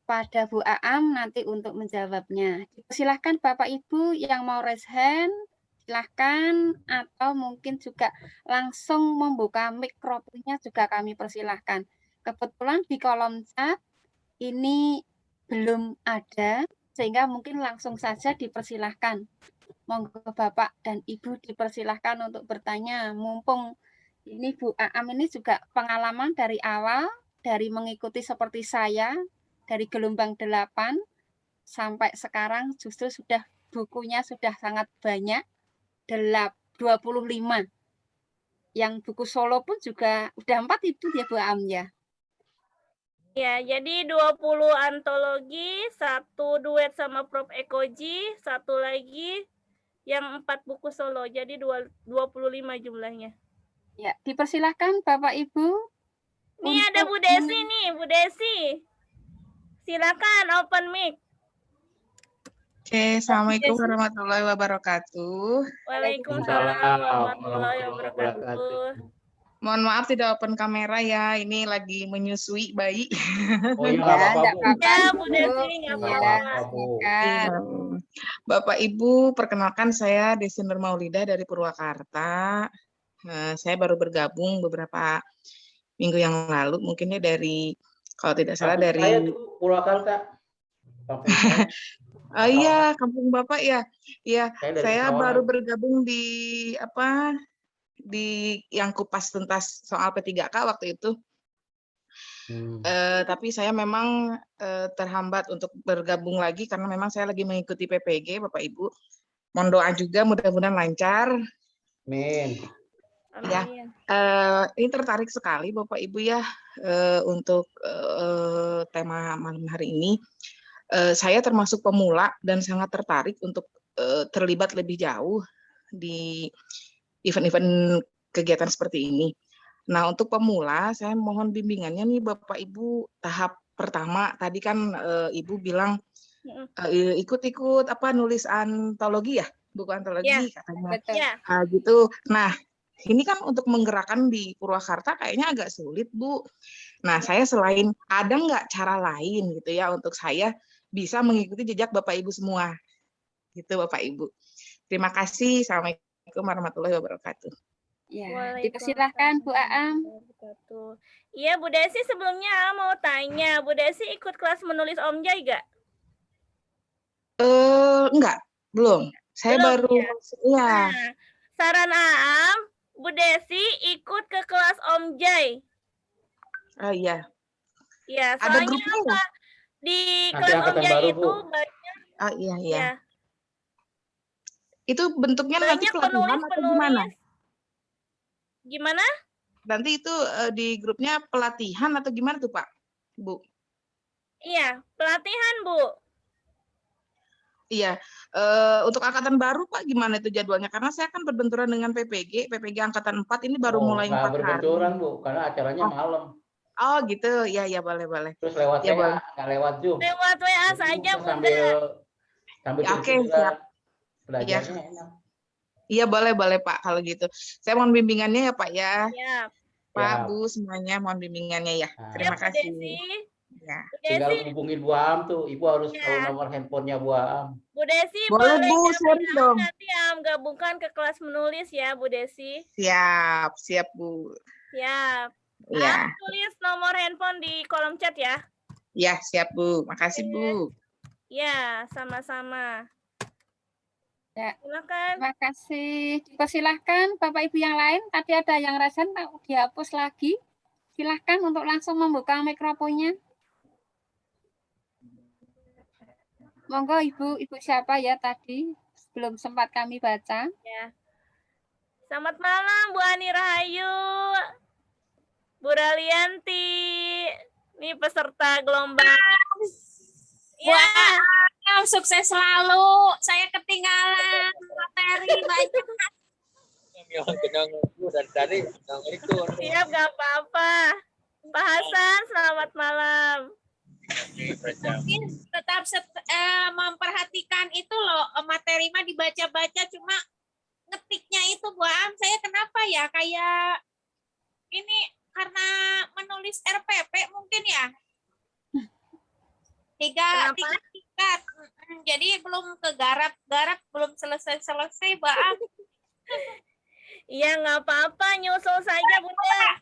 pada Bu Aam nanti untuk menjawabnya. Silahkan Bapak Ibu yang mau raise hand, silahkan, atau mungkin juga langsung membuka mikrofonnya juga kami persilahkan. Kebetulan di kolom chat ini belum ada, sehingga mungkin langsung saja dipersilahkan. Monggo Bapak dan Ibu dipersilahkan untuk bertanya, mumpung ini Bu Aam ini juga pengalaman dari awal, dari mengikuti seperti saya, dari gelombang 8 sampai sekarang justru sudah bukunya sudah sangat banyak, 25. Yang buku solo pun juga udah 4 itu ya Bu Aam ya. ya, jadi 20 antologi, 1 duet sama Prof. Ekoji, 1 lagi yang 4 buku solo, jadi 25 jumlahnya. Ya, dipersilahkan Bapak Ibu. Nih ada Bu Desi nih, Bu Desi. Silakan open mic. Oke, Assalamualaikum warahmatullahi wabarakatuh. Waalaikumsalam warahmatullahi wabarakatuh. Mohon maaf tidak open kamera ya, ini lagi menyusui bayi. Oh iya, nggak apa-apa, Bu. Ya, Bu Desi, nggak Nggak apa-apa. apa-apa, Bu. Bapak Ibu, perkenalkan saya Desi Nur Maulidah dari Purwakarta. Saya baru bergabung beberapa minggu yang lalu, mungkinnya dari, kalau tidak salah Kampung dari saya tuh Purwakarta. Kampung saya. Iya, kampung Bapak ya. Iya, Saya dari saya Pesawaran. baru bergabung di yang kupas tuntas soal P3K waktu itu. Tapi saya memang terhambat untuk bergabung lagi karena memang saya lagi mengikuti PPG, Bapak Ibu. Mohon doa juga mudah-mudahan lancar. Amin. Ya, ini tertarik sekali Bapak Ibu ya untuk tema malam hari ini. Saya termasuk pemula dan sangat tertarik untuk terlibat lebih jauh di event-event kegiatan seperti ini. Nah, untuk pemula, saya mohon bimbingannya nih Bapak Ibu. Tahap pertama, tadi kan Ibu bilang ikut-ikut nulis antologi ya, buku antologi Ya, katanya. Betul. Ya, Gitu. Nah, ini kan untuk menggerakkan di Purwakarta kayaknya agak sulit, Bu. Nah, saya selain ada nggak cara lain gitu ya untuk saya bisa mengikuti jejak Bapak Ibu semua. Gitu Bapak Ibu. Terima kasih. Assalamualaikum warahmatullahi wabarakatuh. Ya, dipersilahkan Bu Aam. Iya, Bu Desi, sebelumnya mau tanya, Bu Desi ikut kelas menulis Om Jai nggak? Enggak, belum. Saya Belum, baru Nah, saran Aam, Bu Desi ikut ke kelas Om Jai. Iya. Ya, Ada soalnya grupnya apa? Di Nanti kelas Om angkatan Jai baru, itu Bu. banyak Iya. ya, Itu bentuknya nanti banyak pelatihan atau gimana? penulis-penulis. Gimana? Nanti itu di grupnya pelatihan atau gimana tuh Pak, Bu? Iya, pelatihan, Bu. Iya, untuk angkatan baru Pak gimana itu jadwalnya? Karena saya kan berbenturan dengan PPG angkatan 4 ini baru Oh, mulai nggak 4 hari. berbenturan, Bu, karena acaranya Oh, malam. oh gitu, ya ya boleh. Terus lewat Ya WA, boleh. nggak lewat Zoom. Lewat WA Jadi saja, bisa Bunda. sambil Ya, oke, siap. istirahat. Iya, Belajarnya enak. iya boleh Pak kalau gitu. Saya mohon bimbingannya ya Pak ya. Siap. Pak, Ya. Bu semuanya mohon bimbingannya ya. Nah, Terima Siap, Bu kasih. Desi. Ya. Bu tinggal Desi, hubungin Bu Am tuh. Ibu harus Ya. tahu nomor handphonenya Bu Am. Bu Desi Boleh boleh Bu, jamin sharing dong. nanti gabungkan ke kelas menulis ya, Bu Desi. Siap Bu. Siap. Ya, Tulis nomor handphone di kolom chat ya. ya siap Bu. Makasih Bu. Ya, sama-sama. Ya. Silakan. Terima kasih. Dipersilahkan Bapak Ibu yang lain. Tadi ada yang rasen, dihapus lagi. Silahkan untuk langsung membuka mikrofonnya. Monggo Ibu siapa ya tadi? Belum sempat kami baca. Ya. Selamat malam Bu Ani Rahayu, Bu Ralianti, nih peserta gelombang. Ya, Sukses selalu. Saya ketinggalan materi banyak. siap gak apa-apa. Pak Hasan, selamat malam. Mungkin tetap memperhatikan itu loh, materi mah dibaca-baca, cuma ngetiknya itu Bu Am, saya kenapa ya kayak ini karena menulis RPP mungkin ya. Tiga tingkat. Jadi belum kegarap belum selesai Bu Am. Iya, nggak apa-apa, nyusul saja Bunda.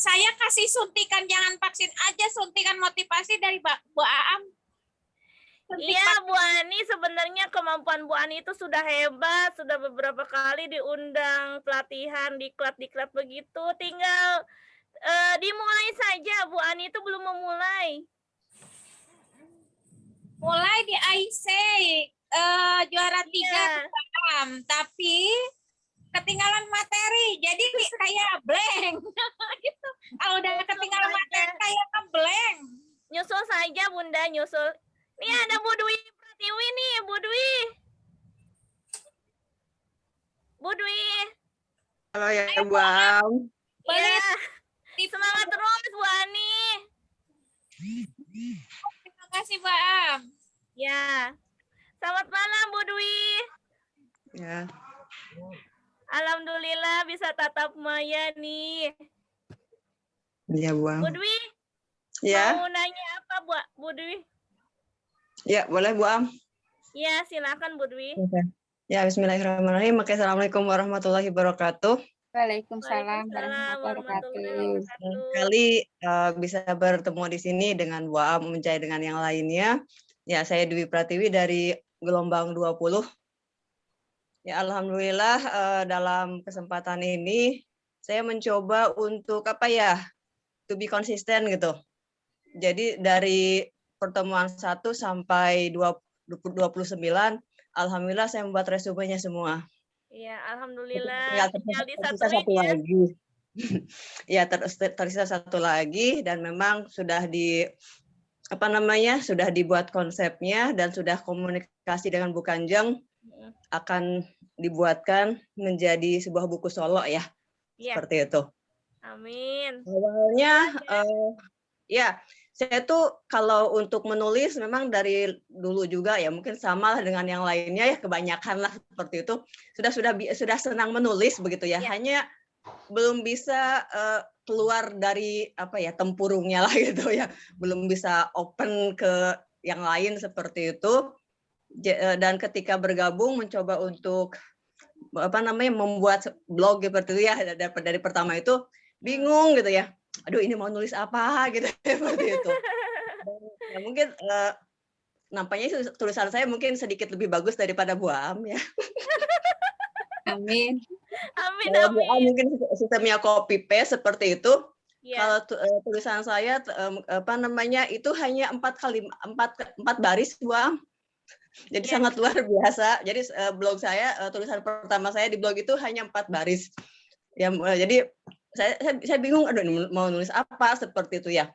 Saya kasih suntikan, jangan vaksin aja, suntikan motivasi dari Bu Am. Iya, Bu Ani, sebenarnya kemampuan Bu Ani itu sudah hebat, sudah beberapa kali diundang pelatihan diklat begitu. Tinggal dimulai saja, Bu Ani itu belum memulai. Mulai di AIC juara 3 Iya. tapi ketinggalan materi, jadi kayak blank gitu. Kalau udah ketinggalan materi kayak ngeblank. Nyusul saja Bunda, nyusul. Nih ada Bu Dwi Pratiwi nih, Bu Dwi. Bu Dwi. Halo ya Bu Am. Iya. Semangat terus Bu Ani. Terima kasih Bu Am. Ya. Selamat malam Bu Dwi. Ya. Alhamdulillah bisa tatap maya nih. Iya Bu Am. Bu Dwi, Ya. mau nanya apa Bu Dwi? Ya, boleh Bu Am. Ya, silakan Bu Dwi. Ya, bismillahirrahmanirrahim. Oke, Assalamualaikum warahmatullahi wabarakatuh. Waalaikumsalam Waalaikumsalam warahmatullahi wabarakatuh. Kali bisa bertemu di sini dengan Bu Am, Menjai dengan yang lainnya. Ya, saya Dwi Pratiwi dari gelombang 20. Ya, alhamdulillah dalam kesempatan ini saya mencoba untuk to be konsisten gitu. Jadi dari pertemuan 1 sampai 29, alhamdulillah saya membuat resumenya semua. Iya, alhamdulillah. Tinggal Tinggal tersisa satu disatuin ya. lagi. Ya, tersisa satu lagi dan memang sudah sudah dibuat konsepnya dan sudah komunikasi dengan Bu Kanjeng akan dibuatkan menjadi sebuah buku solo ya. Iya. Seperti itu. Amin. Awalnya saya tuh kalau untuk menulis memang dari dulu juga ya, mungkin sama lah dengan yang lainnya ya, kebanyakan lah seperti itu. Sudah senang menulis begitu ya. Hanya belum bisa keluar dari tempurungnya lah gitu ya. Belum bisa open ke yang lain seperti itu. Dan ketika bergabung mencoba untuk membuat blog seperti itu ya, dari pertama itu bingung gitu ya. Aduh, ini mau nulis apa gitu seperti itu. Ya, mungkin nampaknya tulisan saya mungkin sedikit lebih bagus daripada Bu Am ya. Amin. Amin, Kalau Bu Am amin. mungkin sistemnya copy paste seperti itu. Ya. Kalau tulisan saya itu hanya 4 baris Bu Am. Jadi sangat luar biasa. Jadi blog saya, tulisan pertama saya di blog itu hanya 4 baris. Ya, jadi saya bingung, aduh ini mau nulis apa seperti itu ya.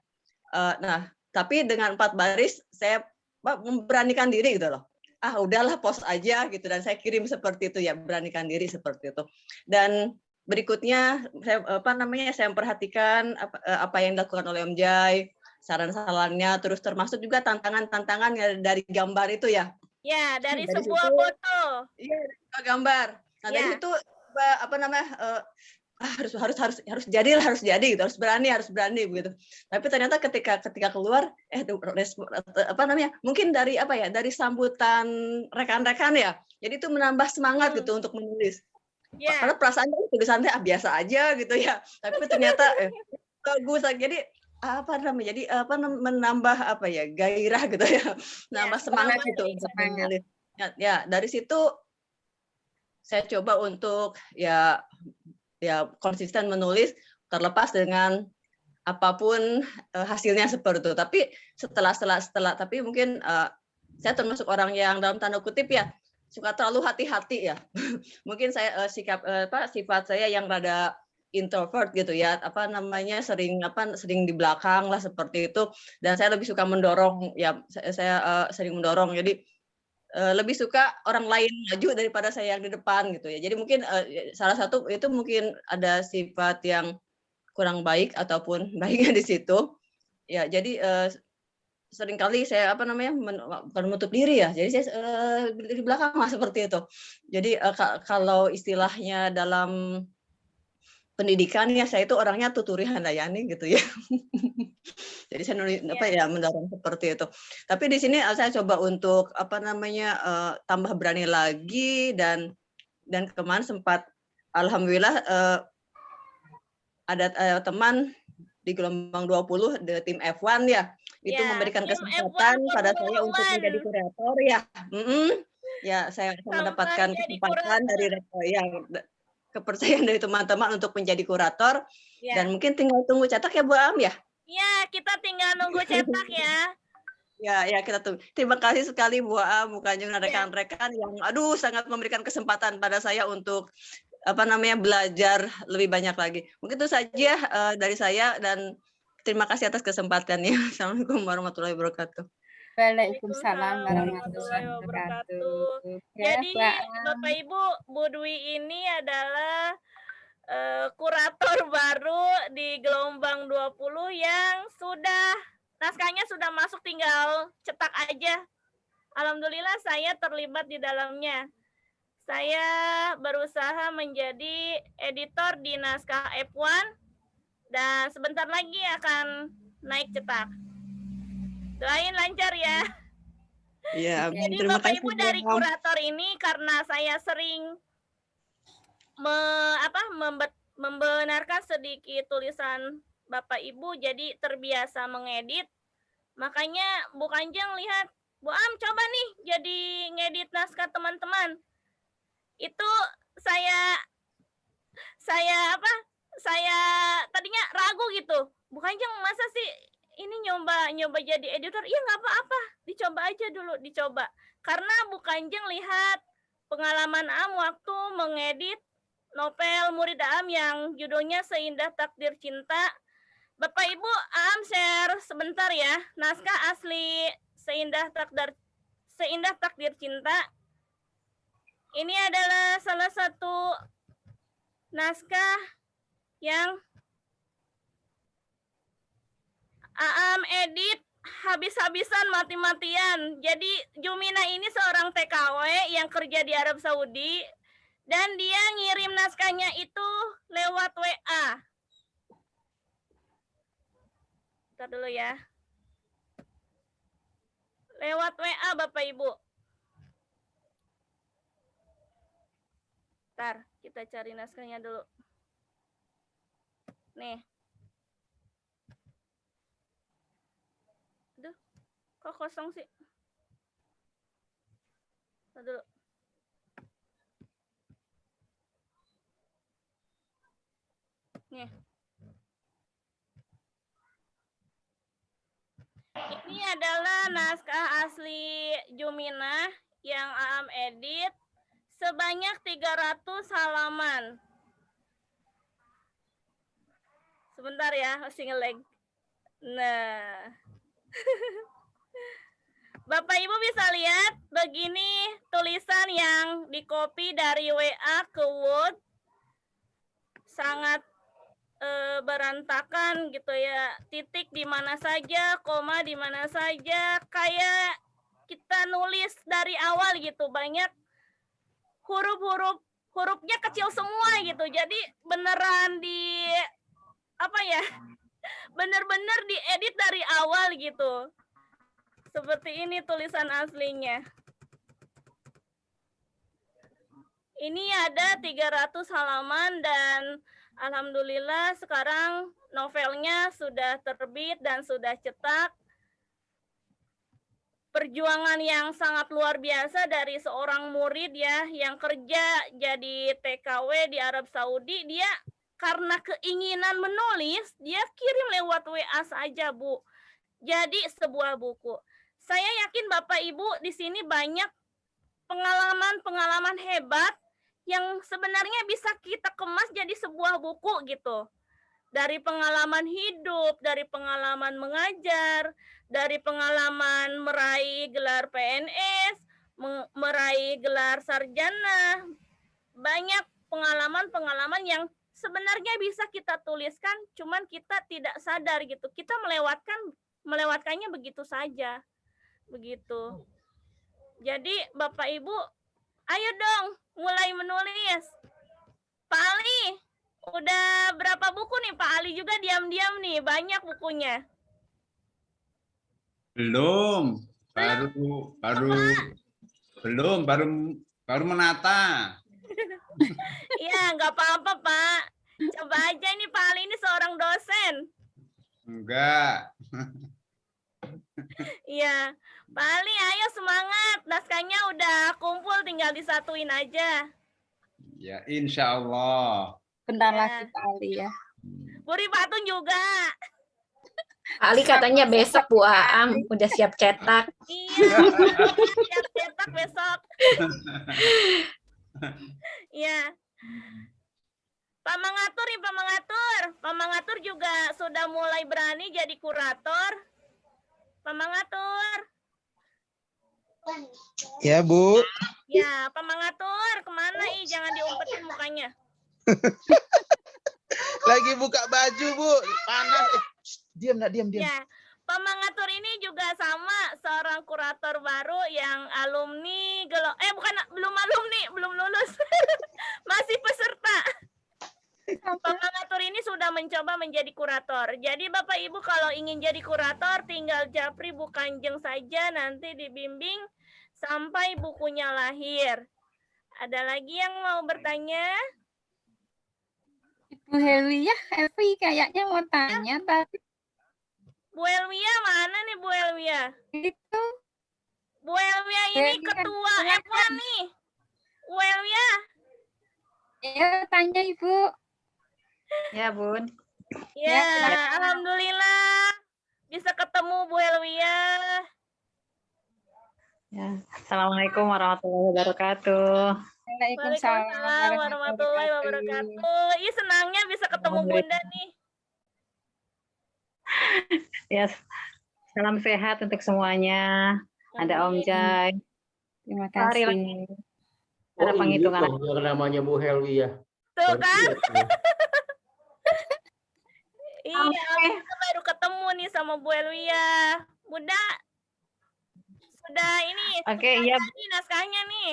Nah, tapi dengan 4 baris saya memberanikan diri gitu loh. Ah udahlah post aja gitu, dan saya kirim seperti itu ya, beranikan diri seperti itu. Dan berikutnya saya memperhatikan apa yang dilakukan oleh Om Jai, saran-sarannya, terus termasuk juga tantangan-tantangan dari gambar itu ya. Ya, dari Dari sebuah situ, foto. Iya, gambar. Nah, dari Ya. situ harus jadi gitu, harus berani begitu. Tapi ternyata ketika keluar mungkin dari dari sambutan rekan-rekan ya. Jadi itu menambah semangat gitu untuk menulis. Ya. Karena perasaannya tulisannya biasa aja gitu ya. Tapi ternyata bagus. Jadi menambah gairah gitu ya. Menambah semangat gitu untuk menulis. Ya, dari situ saya coba untuk ya konsisten menulis, terlepas dengan apapun hasilnya seperti itu. Tapi setelah tapi mungkin saya termasuk orang yang dalam tanda kutip ya suka terlalu hati-hati ya. Mungkin saya sifat saya yang rada introvert gitu ya, sering di belakang lah seperti itu, dan saya lebih suka mendorong ya, saya sering mendorong. Jadi lebih suka orang lain maju daripada saya yang di depan gitu ya. Jadi mungkin salah satu itu mungkin ada sifat yang kurang baik ataupun baiknya di situ. Ya, jadi seringkali saya bukan menutup diri ya. Jadi saya di belakang lah seperti itu. Jadi kalau istilahnya dalam pendidikan ya, saya itu orangnya tuturi handayani gitu ya. Jadi saya mendorong seperti itu. Tapi di sini saya coba untuk tambah berani lagi, dan kemarin sempat alhamdulillah ada teman di gelombang 20 di tim F1 ya. Itu memberikan kesempatan pada saya untuk menjadi kurator ya. Ya, saya mendapatkan kesempatan dari kepercayaan dari teman-teman untuk menjadi kurator, dan mungkin tinggal tunggu cetak ya Bu Am ya. Ya, kita tinggal nunggu cetak ya. Ya, kita tunggu. Terima kasih sekali Bu Am, Bu Kanjeng, dan rekan-rekan yang sangat memberikan kesempatan pada saya untuk belajar lebih banyak lagi. Mungkin itu saja dari saya, dan terima kasih atas kesempatannya. Assalamualaikum warahmatullahi wabarakatuh. Waalaikumsalam warahmatullahi wabarakatuh. Jadi Bapak Ibu, Bu Dwi ini adalah kurator baru di gelombang 20 yang naskahnya sudah masuk, tinggal cetak aja. Alhamdulillah saya terlibat di dalamnya. Saya berusaha menjadi editor di naskah F1 dan sebentar lagi akan naik cetak. Doain lancar ya. Iya, jadi terima Bapak kasih, Ibu dari kurator ini, karena saya sering membenarkan sedikit tulisan Bapak Ibu, jadi terbiasa mengedit. Makanya Bu Kanjeng lihat, Bu Am coba nih jadi ngedit naskah teman-teman. Itu saya tadinya ragu gitu. Bu Kanjeng masa sih ini nyoba jadi editor? Iya nggak apa-apa, dicoba aja dulu, dicoba. Karena Bu Kanjeng lihat pengalaman Am waktu mengedit novel murid Am yang judulnya Seindah Takdir Cinta. Bapak Ibu, Am share sebentar ya naskah asli Seindah Takdir Cinta. Ini adalah salah satu naskah yang Am edit habis-habisan, mati-matian. Jadi Jumina ini seorang TKW yang kerja di Arab Saudi, dan dia ngirim naskahnya itu lewat WA. Bentar dulu ya. Lewat WA Bapak Ibu. Bentar, kita cari naskahnya dulu. Nih. Aduh, kok kosong sih? Dulu. Nih. Ini adalah naskah asli Jumina yang Am edit sebanyak 300 halaman. Sebentar ya, masih nge-lag. Nah. Bapak Ibu bisa lihat begini tulisan yang di-copy dari WA ke Word. Sangat berantakan gitu ya. Titik di mana saja, koma di mana saja, kayak kita nulis dari awal gitu. Banyak hurufnya kecil semua gitu. Jadi beneran bener-bener diedit dari awal gitu. Seperti ini tulisan aslinya. Ini ada 300 halaman dan alhamdulillah sekarang novelnya sudah terbit dan sudah cetak. Perjuangan yang sangat luar biasa dari seorang murid ya yang kerja jadi TKW di Arab Saudi. Dia karena keinginan menulis, dia kirim lewat WA saja, Bu. Jadi sebuah buku. Saya yakin Bapak Ibu di sini banyak pengalaman-pengalaman hebat yang sebenarnya bisa kita kemas jadi sebuah buku gitu. Dari pengalaman hidup, dari pengalaman mengajar, dari pengalaman meraih gelar PNS, meraih gelar sarjana. Banyak pengalaman-pengalaman yang sebenarnya bisa kita tuliskan, cuman kita tidak sadar gitu. Kita melewatkannya begitu saja. Begitu. Jadi Bapak Ibu, ayo dong mulai menulis. Pak Ali, udah berapa buku nih? Pak Ali juga diam-diam nih, banyak bukunya. Belum, baru menata. Iya, nggak apa-apa Pak. Coba aja ini Pak Ali ini seorang dosen. Enggak. Iya, Pak Ali ayo semangat. Naskahnya udah kumpul, tinggal disatuin aja. Ya, insya Allah. Bentar lagi Pak Ali ya. Bu Rifatun juga. Pak Ali katanya besok Bu Aam udah siap cetak. Iya, siap cetak besok. Iya. Pak Mangatur nih, Pak Mangatur. Pak Mangatur juga sudah mulai berani jadi kurator. Pak Mangatur. Ya, Bu. Ya, Pak Mangatur, kemana ih? Jangan diumpetin mukanya. Lagi buka baju, Bu. Panas. Diam. Ya, Pak Mangatur ini juga sama seorang kurator baru yang alumni belum alumni, belum lulus. Masih peserta. Pak Mangatur ini sudah mencoba menjadi kurator. Jadi Bapak Ibu kalau ingin jadi kurator tinggal japri Bu Kanjeng saja, nanti dibimbing sampai bukunya lahir. Ada lagi yang mau bertanya? Bu Helwi ya, Evi kayaknya mau tanya tadi. Bu Elwia mana nih Bu Elwia? Itu. Bu Elwia ini ketua F1 nih. Bu Elwia. Ya, tanya Ibu. Ya, Bun. Ya, alhamdulillah bisa ketemu Bu Elwia. Ya. Assalamualaikum warahmatullahi wabarakatuh. Waalaikumsalam warahmatullahi wabarakatuh. Ih, senangnya bisa ketemu Bunda nih. Ya, salam sehat untuk semuanya. Ada Om Jai. Terima kasih. Ada penghitungan. Yang namanya Bu Helwi ya. Tuh kan? Iya, kita baru ketemu nih sama Bu Elwia. Bunda, sudah ini. Oke, iya. Ini naskahnya nih.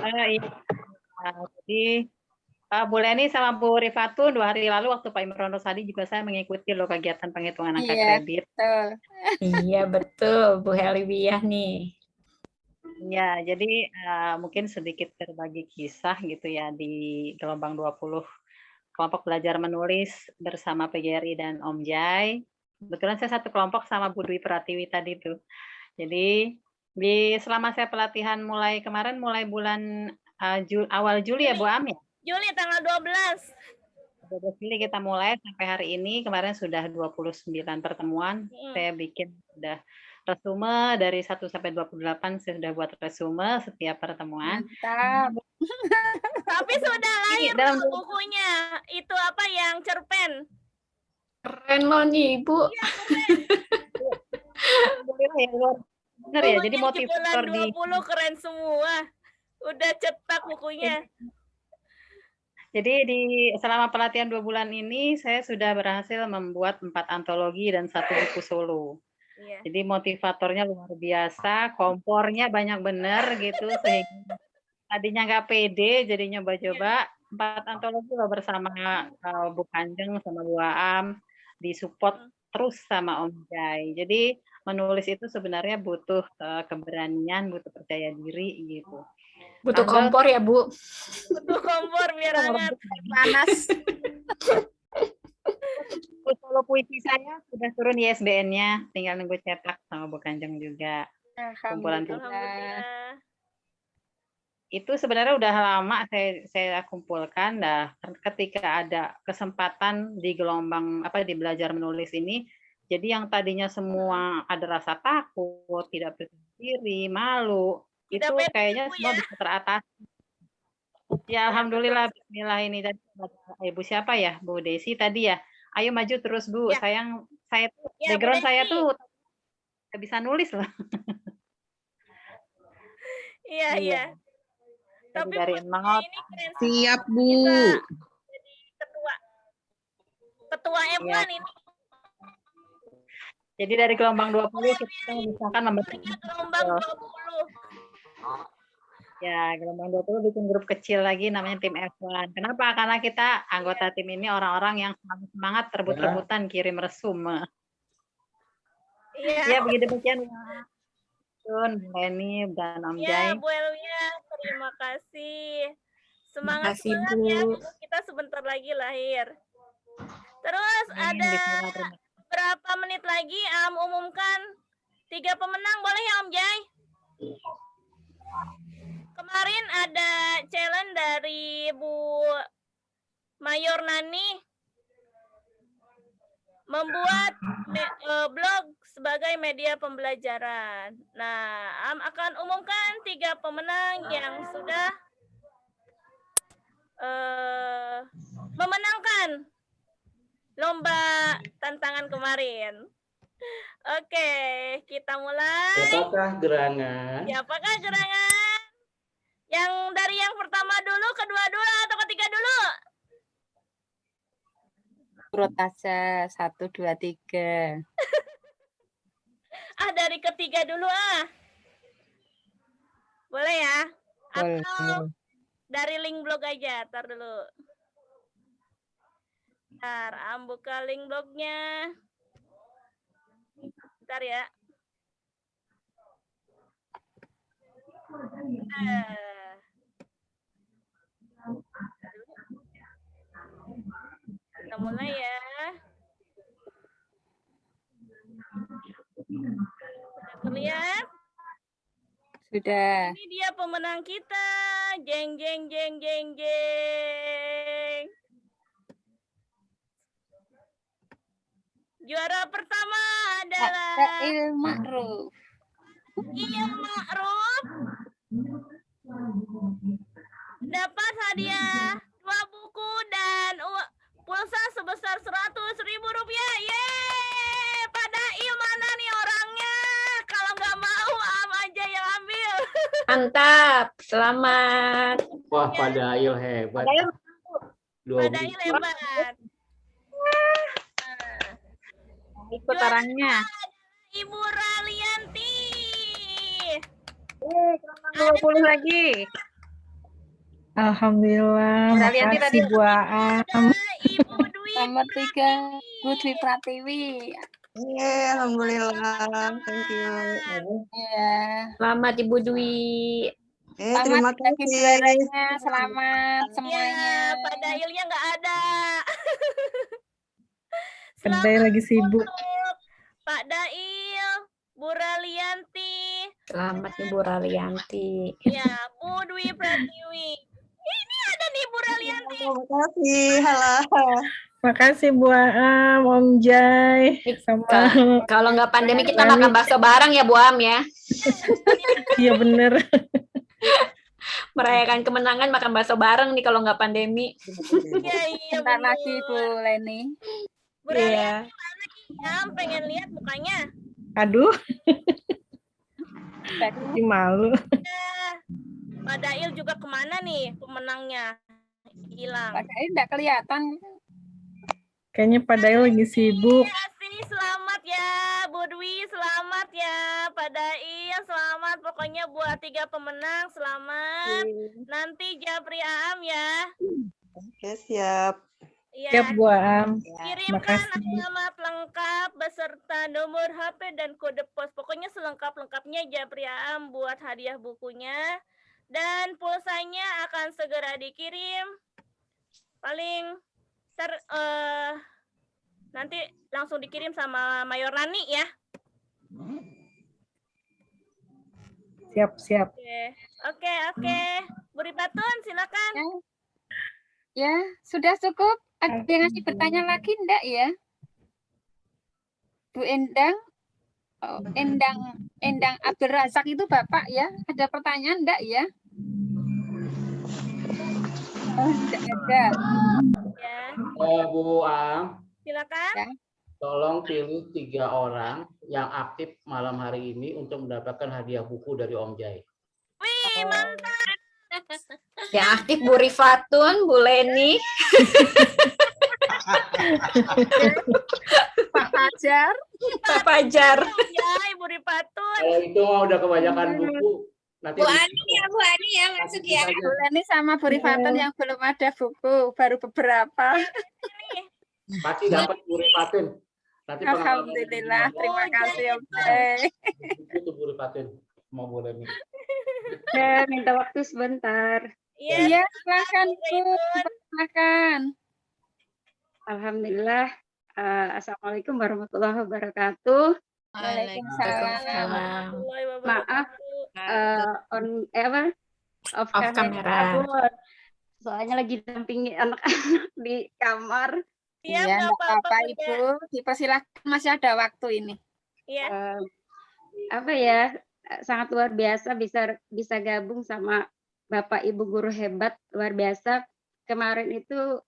Iya. Jadi Bu Leni sama Bu Rifatun 2 hari lalu waktu Pak Imron Rosadi juga saya mengikuti loh kegiatan penghitungan angka kredit. Betul. Iya betul Bu Helwiah nih. Ya, jadi mungkin sedikit berbagi kisah gitu ya di gelombang 20 kelompok belajar menulis bersama PGRI dan Om Jai. Kebetulan saya satu kelompok sama Bu Dwi Pratiwi tadi tuh. Jadi selama saya pelatihan mulai kemarin mulai bulan awal Juli ya Bu Am ya? Juli tanggal 12. 12 Juli kita mulai sampai hari ini. Kemarin sudah 29 pertemuan. Saya bikin sudah resume dari 1 sampai 28 saya sudah buat resume setiap pertemuan. Mantap. Tapi sudah lahir dalam tuh bukunya. Itu apa yang cerpen? Keren loh nih, Ibu. Iya, keren. Alhamdulillah ya, luar bener ya. Jadi Bukunya motivator Jebolan di 20 keren semua. Udah cetak bukunya. Jadi selama pelatihan 2 bulan ini saya sudah berhasil membuat 4 antologi dan 1 buku solo. Iya. Jadi motivatornya luar biasa, kompornya banyak bener gitu sehingga tadinya nggak pede jadi nyoba-coba 4 antologi loh bersama Bu Kanjeng sama Bu Aam, disupport terus sama Om Jai. Jadi menulis itu sebenarnya butuh keberanian, butuh percaya diri gitu. Butuh kompor ya, Bu. Butuh kompor biar hangat. Panas. Kalau puisi saya sudah turun ISBN-nya, tinggal nunggu cetak sama Bu Kanjeng juga. Kumpulan puisi. Alhamdulillah. Itu sebenarnya udah lama saya kumpulkan. Dah ketika ada kesempatan di gelombang di belajar menulis ini, jadi yang tadinya semua ada rasa takut, tidak percaya diri, malu, itu kayaknya semua bisa teratasi. Ya alhamdulillah, bismillah ini tadi Ibu siapa ya, Bu Desi tadi ya. Ayo maju terus Bu. Saya tuh background saya tuh nggak bisa nulis loh. Iya. Tapi dari nol. Siap, Bu. Jadi ketua M1 ini. Jadi dari gelombang 20 kita misalkan membentuk gelombang 20. Ya, gelombang 20 bikin grup kecil lagi namanya tim F1. Kenapa? Karena kita anggota tim ini orang-orang yang semangat rebut-rebutan kirim resume. Iya. Ya, begitu demikian. Bu Leni dan Om Jai. Ya, Bu Elunya, terima kasih. Semangat Makasih, banget Bu. ya, Bu. Kita sebentar lagi lahir. Terus ada berapa menit lagi umumkan 3 pemenang, boleh ya Om Jai? Kemarin ada challenge dari Bu Mayor Nani membuat blog sebagai media pembelajaran. Nah, akan umumkan 3 pemenang yang sudah memenangkan lomba tantangan kemarin. Oke, kita mulai. Apakah gerangan? Siapakah gerangan? Yang dari yang pertama dulu, kedua dulu, atau ketiga dulu? Urut aja 1, 2, 3. Dari ketiga dulu Boleh ya? Boleh. Atau dari link blog aja, tar dulu. Ntar, buka link blognya. Bentar ya. Kita mulai ya. Sudah terlihat? Sudah. Ini dia pemenang kita. Jeng jeng jeng jeng jeng. Juara pertama adalah Il Ma'ruf. Il Ma'ruf. Dapat hadiah 2 buku dan pulsa sebesar Rp100.000. Yeay! Pada Il mana nih orangnya? Kalau nggak mau aja yang ambil. Mantap, selamat. Wah, Padail hebat. Padail hebat. Ikut orangnya. Ibu Ralianti. 20 lagi. Alhamdulillah, Ralianti makasih Bu Aam. Nomor 3, Putri Pratiwi. Iya, alhamdulillah. Thank you. Iya. Selamat Ibu Dwi. Terima Selamat bagi kasih. juaranya. Selamat semuanya. Ya, Pak Dailnya nggak ada. Kedai lagi sibuk. Pak Dail, Bu Ralianti. Selamat Ibu Ralianti. Ya, Bu Dwi Pratiwi. Ini ada nih Bu Ralianti. Terima kasih. Halo. Makasih Bu Am, Om Jai, sama Kalau nggak pandemi kita Lani. makan bakso bareng ya Bu Am ya. Iya bener. Merayakan kemenangan makan bakso bareng nih kalau nggak pandemi. Iya Bentar lagi Bu Leni. Bu Leni Iya. gimana nih? Am pengen lihat mukanya. Aduh. Jadi malu. Pak Dail juga kemana nih pemenangnya? Hilang. Pak Dail nggak kelihatan. Kayaknya Pak Dail lagi sibuk. Kasih selamat ya Bu Dwi, selamat ya Pak Dail, selamat pokoknya buat 3 pemenang, selamat. Nanti Japri Aam ya. Oke, siap. Ya, Siap Bu Am. kirimkan Makasih. alamat lengkap beserta nomor HP dan kode pos. Pokoknya selengkap-lengkapnya Japri Aam buat hadiah bukunya. Dan pulsanya akan segera dikirim. Paling nanti langsung dikirim sama Mayor Nani ya. Siap. Oke. Bu Ripatun silakan. Ya, sudah cukup. Ada yang masih bertanya lagi enggak ya? Bu Endang? Oh, Endang Abdul Razak itu Bapak ya? Ada pertanyaan enggak ya? Oh, enggak ada. Ya, Bu Am, silakan. tolong pilih 3 orang yang aktif malam hari ini untuk mendapatkan hadiah buku dari Om Jai. Wih, mantap. Yang aktif Bu Rifatun, Bu Leni. Pak Fajar. Pak Fajar. Ya, Ibu Ripatun. Kalau itu mah udah kebanyakan buku. Nanti Bu Ani ya masuk ya. Bu Leni sama Bu Rifatun yang belum ada buku, baru beberapa. pasti dapat Bu Rifatun. Nanti Alhamdulillah, terima kasih Om Jai. Itu Bu Rifatun mau boleh nih. Saya minta waktu sebentar. Iya, silakan Bu, silakan. Alhamdulillah. Assalamualaikum warahmatullahi wabarakatuh. Waalaikumsalam. Maaf, off camera. Soalnya lagi dampingi anak-anak di kamar. Iya, nggak apa-apa Ibu. Dipersilakan, masih ada waktu ini. Iya. Apa ya? Sangat luar biasa bisa gabung sama Bapak Ibu guru hebat, luar biasa. Kemarin itu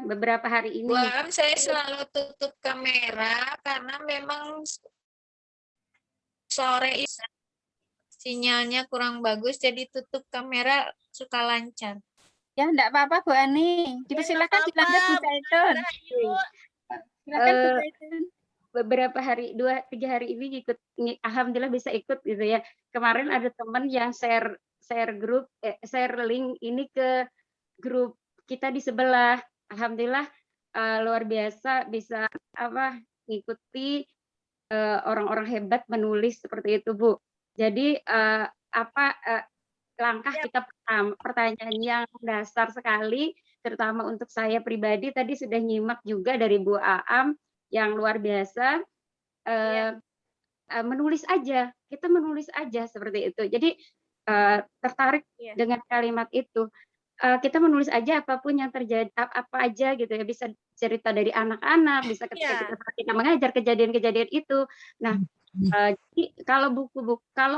beberapa hari ini. Bu Am, saya selalu tutup kamera karena memang sore sinyalnya kurang bagus, jadi tutup kamera suka lancar. Ya, enggak apa-apa Bu Ani. Dipersilakan dilanjut Bu Zaitun. Silakan Bu Zaitun. Beberapa hari, 2-3 hari ini alhamdulillah bisa ikut gitu ya. Kemarin ada teman yang share link ini ke grup kita di sebelah. Alhamdulillah luar biasa bisa ngikuti orang-orang hebat menulis seperti itu Bu. Jadi langkah kita pertanyaan yang dasar sekali, terutama untuk saya pribadi tadi sudah nyimak juga dari Bu Aam yang luar biasa. Menulis aja, kita menulis aja seperti itu. Jadi tertarik dengan kalimat itu. Kita menulis aja apapun yang terjadi, apa aja gitu ya, bisa cerita dari anak-anak, bisa ketika kita mengajar kejadian-kejadian itu. Nah, jadi kalau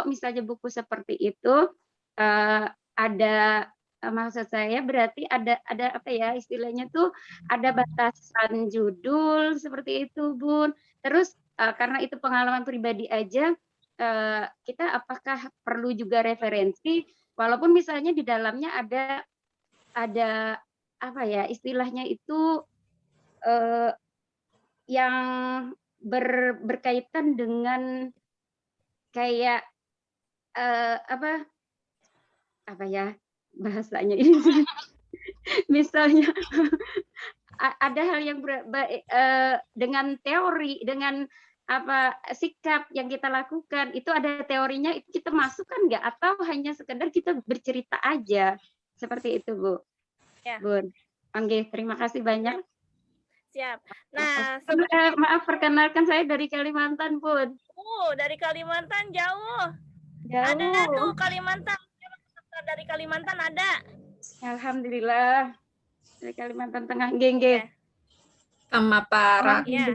misalnya buku seperti itu ada maksud saya berarti ada apa ya istilahnya tuh ada batasan judul seperti itu Bun. Terus karena itu pengalaman pribadi aja, kita apakah perlu juga referensi walaupun misalnya di dalamnya ada apa ya istilahnya itu yang berkaitan dengan kayak apa ya bahasanya ini misalnya ada hal yang dengan teori, dengan sikap yang kita lakukan itu ada teorinya, itu kita masukkan nggak atau hanya sekedar kita bercerita aja seperti itu Bu? Ya. Bun, oke, terima kasih banyak. Siap. Nah, maaf perkenalkan saya dari Kalimantan Bun. Dari Kalimantan jauh. Ada tuh Kalimantan. Dari Kalimantan ada. Alhamdulillah dari Kalimantan Tengah, geng. Sama Pak Iya.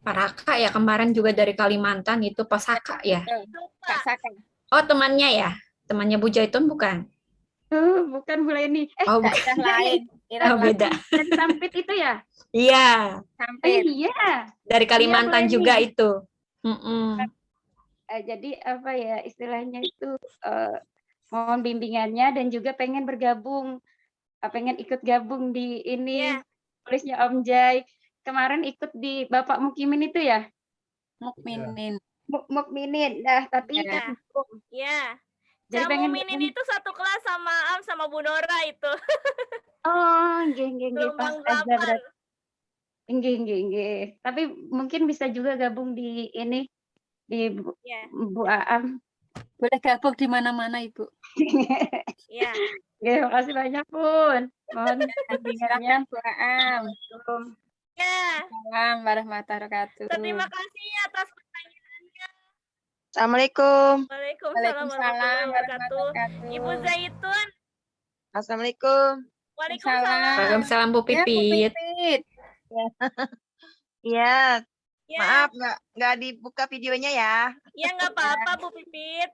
Raka ya kemarin juga dari Kalimantan itu Pak Saka ya. Kak Saka. Oh temannya ya, temannya Bu Jaitun bukan? Bukan Bu Leni. Oh Daerah bukan. lain. Oh beda. Dari Sampit itu ya? Iya, Sampit. Iya. dari Iya, Kalimantan Bu juga Leni. itu. Mm-mm. Jadi apa ya istilahnya itu mohon bimbingannya dan juga pengen bergabung, pengen ikut gabung di ini tulisnya Om Jai. Kemarin ikut di Bapak Mukimin itu ya? Mukminin. Mukminin. Nah, tapi Iya. Iya. Jadi Cak pengen Muminin itu satu kelas sama Am sama Bu Nora itu. Oh, nggih pas Gelombang Azza 8. berarti. Nggih. Tapi mungkin bisa juga gabung di ini di Bu Aam. Boleh gabung di mana-mana, Ibu. Iya. Nggih, makasih banyak, Bun. Mohon bimbingannya. Silakan Bu Aam. Ya. Assalamualaikum warahmatullahi wabarakatuh. Terima kasih atas pertanyaannya. Assalamualaikum. Waalaikumsalam warahmatullahi wabarakatuh. Ibu Zaitun. Assalamualaikum. Waalaikumsalam. Waalaikumsalam Bu Pipit. Iya. Ya. Maaf nggak dibuka videonya ya. Ya nggak apa-apa Bu Pipit.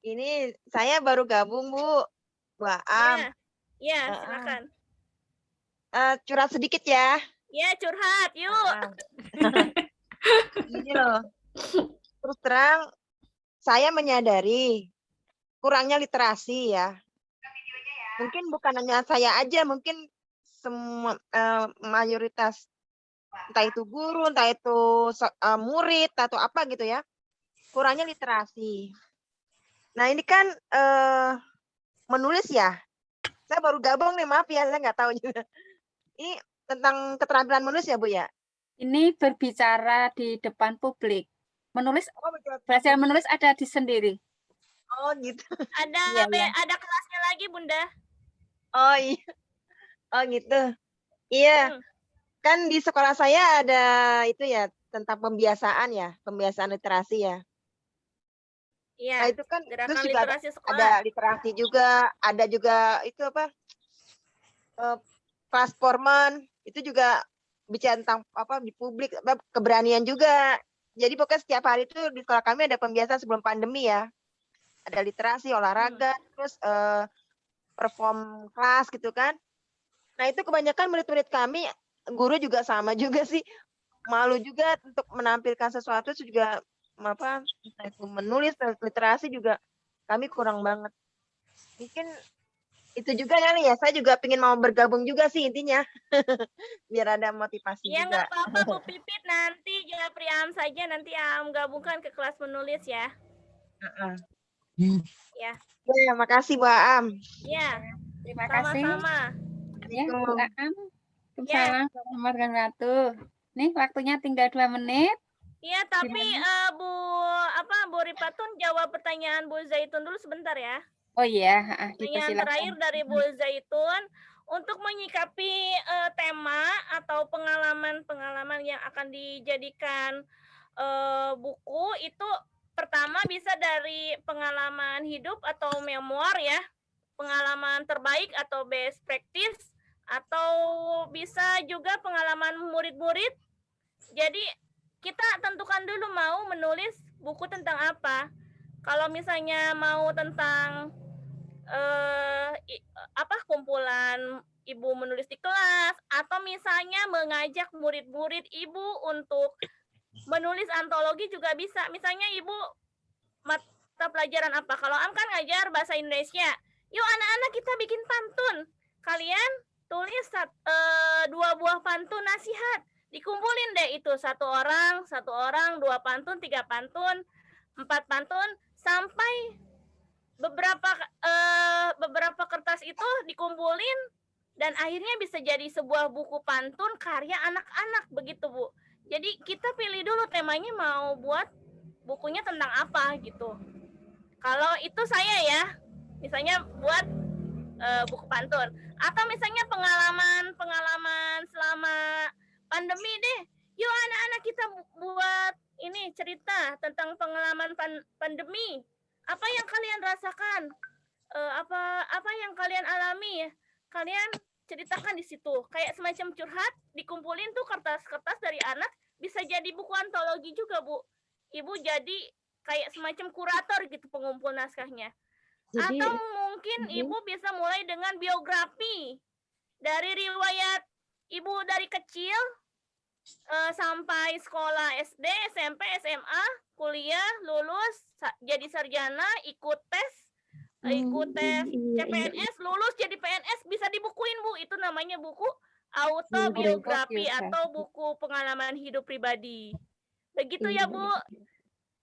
Ini saya baru gabung Bu. Bu Aam. Ya, silakan. Curhat sedikit ya. Ya, curhat. Yuk. Ini loh. Terus terang saya menyadari kurangnya literasi ya. Mungkin bukan hanya saya aja, mungkin semua mayoritas entah itu guru, entah itu murid atau apa gitu ya. Kurangnya literasi. Nah, ini kan menulis ya. Saya baru gabung nih, maaf ya, saya nggak tahu juga. Ini tentang keterampilan menulis ya, Bu ya? Ini berbicara di depan publik. Menulis, belajar menulis ada di sendiri. Oh gitu. Ada ada kelasnya lagi, Bunda. Oh iya. Oh gitu. Iya. Kan di sekolah saya ada itu ya tentang pembiasaan ya, pembiasaan literasi ya. Iya. Nah, itu kan Gerakan terus juga literasi sekolah. ada literasi juga, ada juga itu apa? Kelas Forman, itu juga bicara tentang apa di publik, keberanian juga. Jadi pokoknya setiap hari itu di sekolah kami ada pembiasaan sebelum pandemi ya. Ada literasi, olahraga, terus perform kelas gitu kan. Nah, itu kebanyakan murid-murid kami, guru juga sama juga sih. Malu juga untuk menampilkan sesuatu itu juga apa entah itu menulis, literasi juga kami kurang banget. Mungkin itu juga kali ya, saya juga pengen mau bergabung juga sih intinya. Biar ada motivasi Ya juga. nggak apa-apa Bu Pipit, nanti Japri Am saja nanti Am gabungkan ke kelas menulis ya. Ya. Ya, makasih Bu Aam. Ya. Terima kasih. Sama-sama. Ya, Bu Aam. Waalaikumsalam warahmatullahi wabarakatuh. Nih waktunya tinggal 2 menit. Iya, tapi Bu Ripatun jawab pertanyaan Bu Zaitun dulu sebentar ya. Oh iya, Pertanyaan terakhir dari Bu Zaitun, untuk menyikapi tema atau pengalaman-pengalaman yang akan dijadikan buku itu pertama bisa dari pengalaman hidup atau memoir ya, pengalaman terbaik atau best practice, atau bisa juga pengalaman murid-murid. Jadi kita tentukan dulu mau menulis buku tentang apa. Kalau misalnya mau tentang kumpulan ibu menulis di kelas, atau misalnya mengajak murid-murid ibu untuk menulis antologi juga bisa. Misalnya ibu mata pelajaran apa? Kalau Am kan ngajar bahasa Indonesia. Yuk anak-anak kita bikin pantun. Kalian tulis 2 buah pantun nasihat. Dikumpulin deh itu 1 orang, 2 pantun, 3 pantun, 4 pantun, sampai beberapa kertas itu dikumpulin dan akhirnya bisa jadi sebuah buku pantun karya anak-anak begitu Bu. Jadi kita pilih dulu temanya mau buat bukunya tentang apa gitu. Kalau itu saya ya, misalnya buat buku pantun, atau misalnya pengalaman selama pandemi deh. Yuk anak-anak kita buat ini cerita tentang pengalaman pandemi. Apa yang kalian rasakan? Apa yang kalian alami? Kalian ceritakan di situ. Kayak semacam curhat, dikumpulin tuh kertas-kertas dari anak, bisa jadi buku antologi juga, Bu. Ibu jadi kayak semacam kurator gitu pengumpul naskahnya. Jadi Atau mungkin Ibu bisa mulai dengan biografi dari riwayat Ibu dari kecil sampai sekolah SD, SMP, SMA, kuliah, lulus, jadi sarjana, ikut tes CPNS, lulus jadi PNS, bisa dibukuin, Bu. Itu namanya buku autobiografi atau buku pengalaman hidup pribadi. Begitu ya, Bu.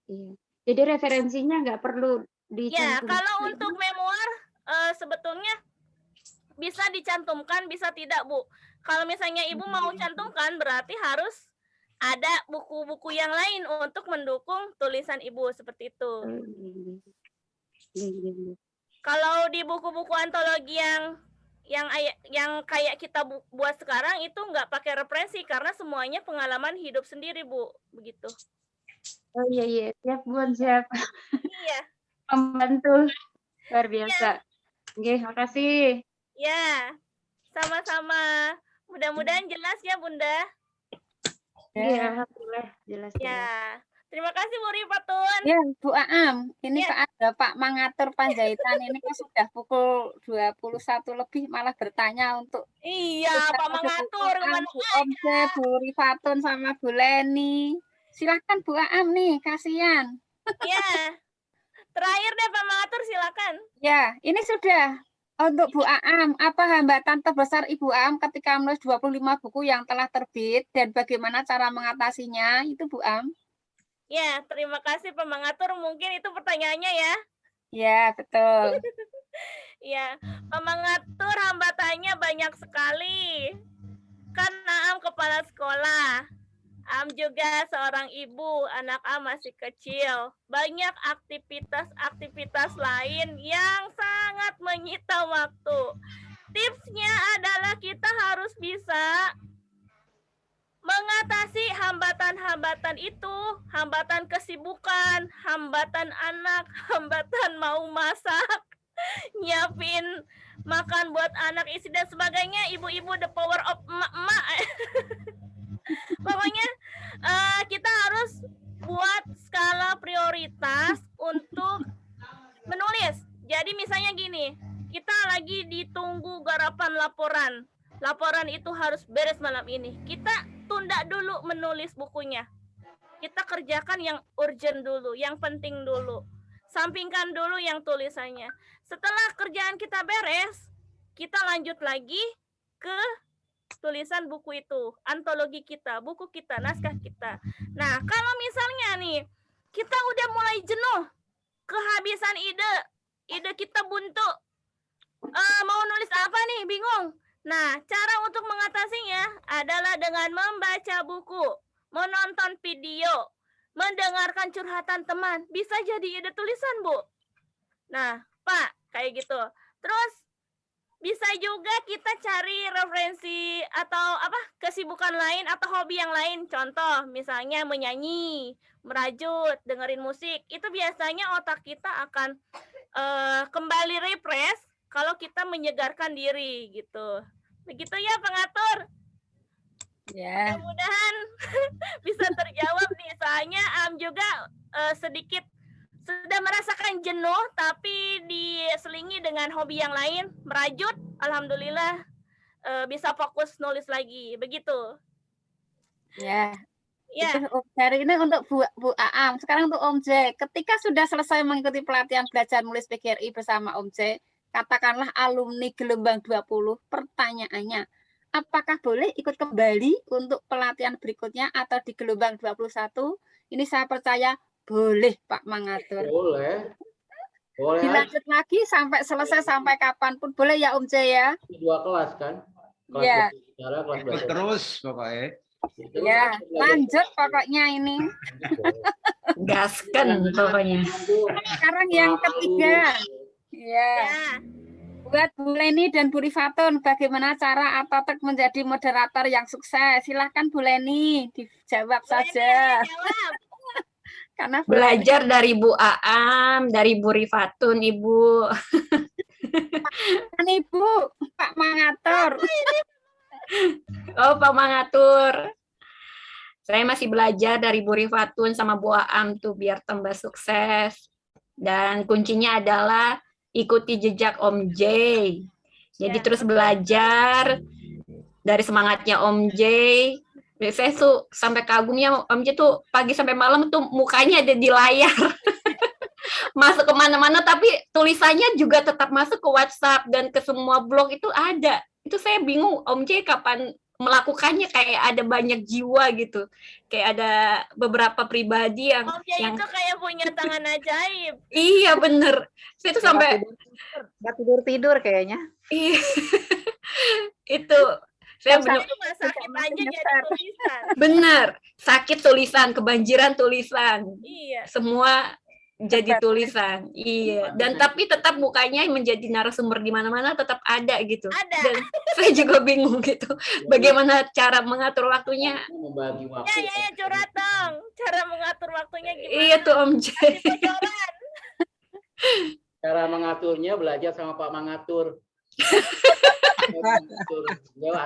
Iya. Jadi referensinya nggak perlu Ya, dicantumkan. kalau untuk memoir sebetulnya bisa dicantumkan, bisa tidak, Bu. Kalau misalnya Ibu mau cantumkan, berarti harus ada buku-buku yang lain untuk mendukung tulisan Ibu, seperti itu. Kalau di buku-buku antologi yang kayak kita buat sekarang itu nggak pakai referensi karena semuanya pengalaman hidup sendiri, Bu. Begitu. Oh iya, siap Bu, siap. Iya. Membantu luar biasa. Oke, makasih. Ya, sama-sama. Mudah-mudahan jelas ya, Bunda. Iya, alhamdulillah jelas. Ya, terima kasih Bu Rifatun. Ya, Bu Aam, ini ada Pak Mangatur Panjaitan, ini kan sudah pukul 21 lebih malah bertanya untuk Iya, Pak Mangatur kemana Bu Omce, Bu Rifatun sama Bu Leni. Silahkan Bu Aam nih, kasihan. Ya, terakhir deh Pak Mangatur, silakan. Ya, ini sudah untuk Bu Aam. Apa hambatan terbesar Ibu Aam ketika menulis 25 buku yang telah terbit dan bagaimana cara mengatasinya? Itu Bu Aam. Ya, terima kasih Pak Mangatur. Mungkin itu pertanyaannya ya. Ya, betul. Ya, Pak Mangatur hambatannya banyak sekali. Kan Aam kepala sekolah. Am juga seorang ibu, anak Am masih kecil. Banyak aktivitas-aktivitas lain yang sangat menyita waktu. Tipsnya adalah kita harus bisa mengatasi hambatan-hambatan itu, hambatan kesibukan, hambatan anak, hambatan mau masak, nyiapin makan buat anak, istri dan sebagainya. Ibu-ibu the power of emak-emak. Pokoknya kita harus buat skala prioritas untuk menulis. Jadi misalnya gini, kita lagi ditunggu garapan laporan. Laporan itu harus beres malam ini. Kita tunda dulu menulis bukunya. Kita kerjakan yang urgent dulu, yang penting dulu. Sampingkan dulu yang tulisannya. Setelah kerjaan kita beres, kita lanjut lagi ke tulisan buku itu, antologi kita, buku kita, naskah kita. Nah, kalau misalnya nih, kita udah mulai jenuh, kehabisan ide kita buntu, mau nulis apa nih, bingung. Nah, cara untuk mengatasinya adalah dengan membaca buku, menonton video, mendengarkan curhatan teman, bisa jadi ide tulisan, Bu. Nah, Pak, kayak gitu. Terus, bisa juga kita cari referensi atau kesibukan lain atau hobi yang lain. Contoh, misalnya menyanyi, merajut, dengerin musik. Itu biasanya otak kita akan kembali refresh kalau kita menyegarkan diri gitu. Begitu ya, pengatur. Ya. Mudah-mudahan bisa terjawab nih. Soalnya Am juga sedikit sudah merasakan jenuh, tapi diselingi dengan hobi yang lain, merajut, alhamdulillah bisa fokus nulis lagi, begitu. Ya. Ya. Itu dari ini untuk Bu Aam. Sekarang untuk Om J. Ketika sudah selesai mengikuti pelatihan belajar nulis PGRI bersama Om J, katakanlah alumni gelombang 20, pertanyaannya, apakah boleh ikut kembali untuk pelatihan berikutnya atau di gelombang 21? Ini saya percaya boleh, Pak Mangatur. Boleh. Dilanjut lagi sampai selesai sampai kapanpun boleh ya Om J ya. 2 kelas kan? Kelas Ya. berbicara, kelas belajar. Terus pokoknya. Ya, lanjut pokoknya ini. Gaskan pokoknya. Sekarang yang ketiga. Ya. Buat Bu Leni dan Bu Rifatun, bagaimana cara atau trik menjadi moderator yang sukses? Silahkan Bu Leni, dijawab saja. Karena Belajar dari Bu Aam, dari Bu Rifatun, Ibu. Kan Ibu, Pak Mangatur. Oh, Pak Mangatur. Saya masih belajar dari Bu Rifatun sama Bu Aam tuh biar tambah sukses. Dan kuncinya adalah ikuti jejak Om J. Jadi terus belajar dari semangatnya Om J. Saya tuh sampai kagumnya Om J tuh pagi sampai malam tuh mukanya ada di layar. Masuk kemana-mana tapi tulisannya juga tetap masuk ke WhatsApp dan ke semua blog itu ada. Itu saya bingung Om J kapan melakukannya, kayak ada banyak jiwa gitu. Kayak ada beberapa pribadi yang Om Jai itu kayak punya tangan ajaib. Iya bener. Saya tuh sampai nggak tidur kayaknya. Iya. Itu saya bener Cuma sakit aja jadi tulisan. bener sakit tulisan, kebanjiran tulisan. Iya. Semua jadi tulisan. Iya. Dan tapi tetap mukanya menjadi narasumber di mana-mana tetap ada gitu. Ada. Dan saya juga bingung gitu. Bagaimana cara mengatur waktunya? Membagi waktu. Ya, curhat dong. Cara mengatur waktunya gimana? Iya tuh Om J. Cara mengaturnya belajar sama Pak Mangatur.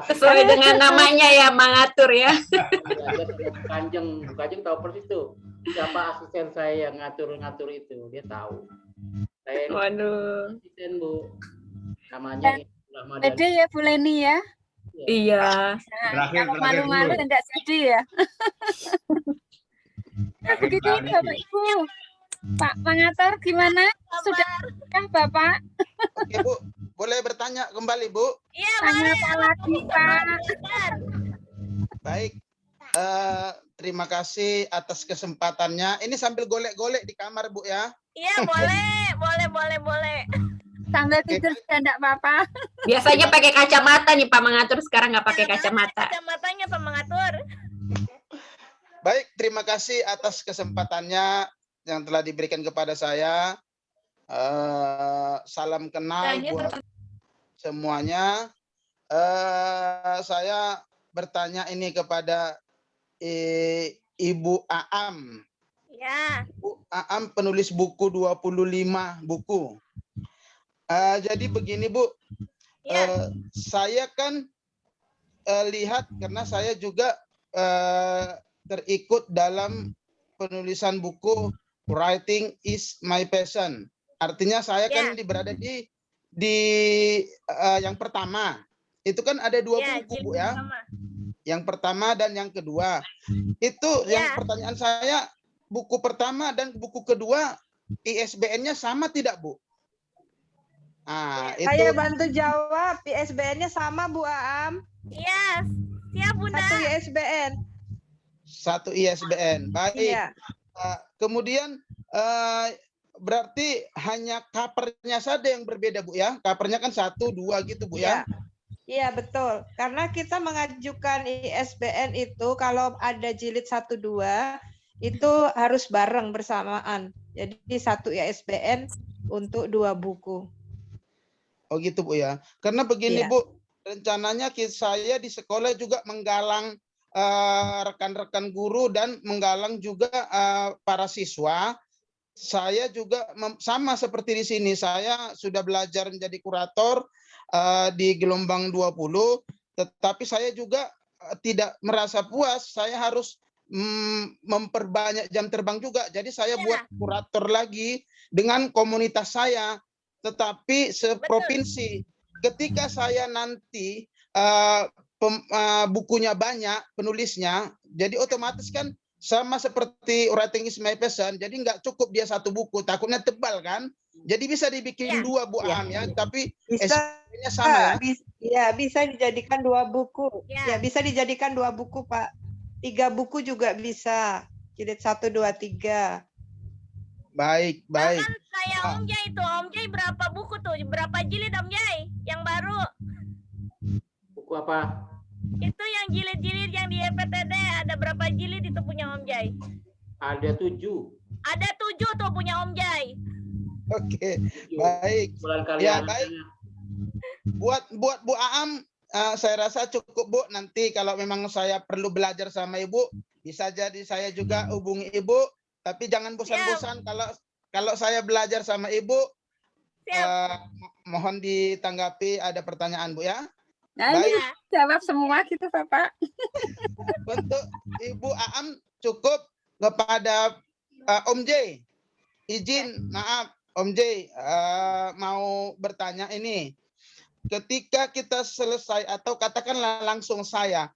Sesuai dengan namanya ya, Mangatur ya. Belajar sama Kanjeng. Kanjeng tahu persis tuh siapa asisten saya yang ngatur-ngatur itu. Dia tahu. Saya Waduh. asisten Bu. Namanya Ramadan. Pede ya Bu Leni ya. Iya. Nah, kalau malu-malu enggak sedih ya. Nah, begitu Bapak Ibu. Pak Mangatur gimana? Sudah Bapak? Oke Bu, boleh bertanya kembali Bu? Iya, Tanya apa lagi Pak? Baik. Terima kasih atas kesempatannya. Ini sambil golek-golek di kamar Bu ya. Iya, boleh. Sambil tidur sudah enggak apa-apa. Biasanya pakai kacamata nih Pak Mangatur, sekarang nggak pakai kacamata. Kacamatanya Pak Mangatur. Baik, terima kasih atas kesempatannya yang telah diberikan kepada saya. Salam kenal buat semuanya. Saya bertanya ini kepada Ibu Aam. Ya. Ibu Aam penulis buku 25 buku. Jadi begini Bu, saya kan lihat karena saya juga terikut dalam penulisan buku Writing is my passion. Artinya saya kan berada di yang pertama. Itu kan ada dua buku Bu ya. Yang pertama dan yang kedua. Itu yang pertanyaan saya, buku pertama dan buku kedua ISBN-nya sama tidak Bu? Nah, Saya bantu jawab. ISBN-nya sama Bu Aam. Iya, siap Bunda. Satu ISBN. Satu ISBN. Baik. Iya. Kemudian berarti hanya covernya saja yang berbeda Bu ya? Covernya kan 1, 2 gitu Bu ya? Iya betul. Karena kita mengajukan ISBN itu kalau ada jilid 1, 2 itu harus bareng bersamaan. Jadi 1 ISBN untuk 2 buku. Oh gitu Bu ya. Karena begini Bu, rencananya saya di sekolah juga menggalang rekan-rekan guru dan menggalang juga para siswa. Saya juga sama seperti di sini, saya sudah belajar menjadi kurator di gelombang 20, tetapi saya juga tidak merasa puas, saya harus memperbanyak jam terbang juga. Jadi saya buat kurator lagi dengan komunitas saya, tetapi seprovinsi. Ketika saya nanti bukunya banyak, penulisnya, jadi otomatis kan sama seperti Writing is my passion, jadi nggak cukup dia 1 buku, takutnya tebal kan, jadi bisa dibikin 2 Bu Aam ya, tapi SPN-nya sama ya. Ya, bisa dijadikan 2 buku. Ya, bisa dijadikan 2 buku Pak. 3 buku juga bisa. Jilid 1, 2, 3. Baik. Kayak Om Jai itu, Om Jai berapa buku tuh? Berapa jilid Om Jai? Yang baru? Buku apa? Itu yang jilid-jilid yang di EPTD, ada berapa jilid itu punya Om Jai? Ada 7. Ada 7 tuh punya Om Jai. Oke, baik. Ya, baik. Buat Bu Aam, saya rasa cukup Bu. Nanti kalau memang saya perlu belajar sama Ibu, bisa jadi saya juga hubungi Ibu. Tapi jangan bosan-bosan kalau saya belajar sama Ibu. mohon ditanggapi, ada pertanyaan Bu ya. Nah, Baik. ini jawab semua gitu Bapak. Untuk Ibu Aam cukup, kepada Om J. Izin, maaf Om J, mau bertanya ini. Ketika kita selesai, atau katakanlah langsung saya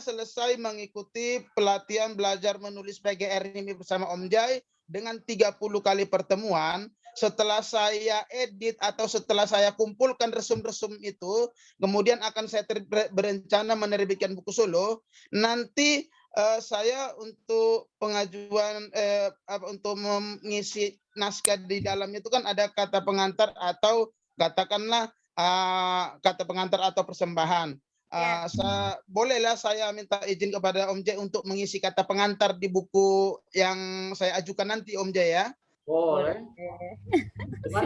selesai mengikuti pelatihan belajar menulis PGR ini bersama Om J dengan 30 kali pertemuan. Setelah saya edit atau setelah saya kumpulkan resum-resum itu, kemudian akan saya berencana menerbitkan buku solo. Nanti saya untuk pengajuan untuk mengisi naskah di dalamnya itu kan ada kata pengantar atau katakanlah kata pengantar atau persembahan. Bolehlah saya minta izin kepada Om J untuk mengisi kata pengantar di buku yang saya ajukan nanti Om J ya. Boleh. Cuman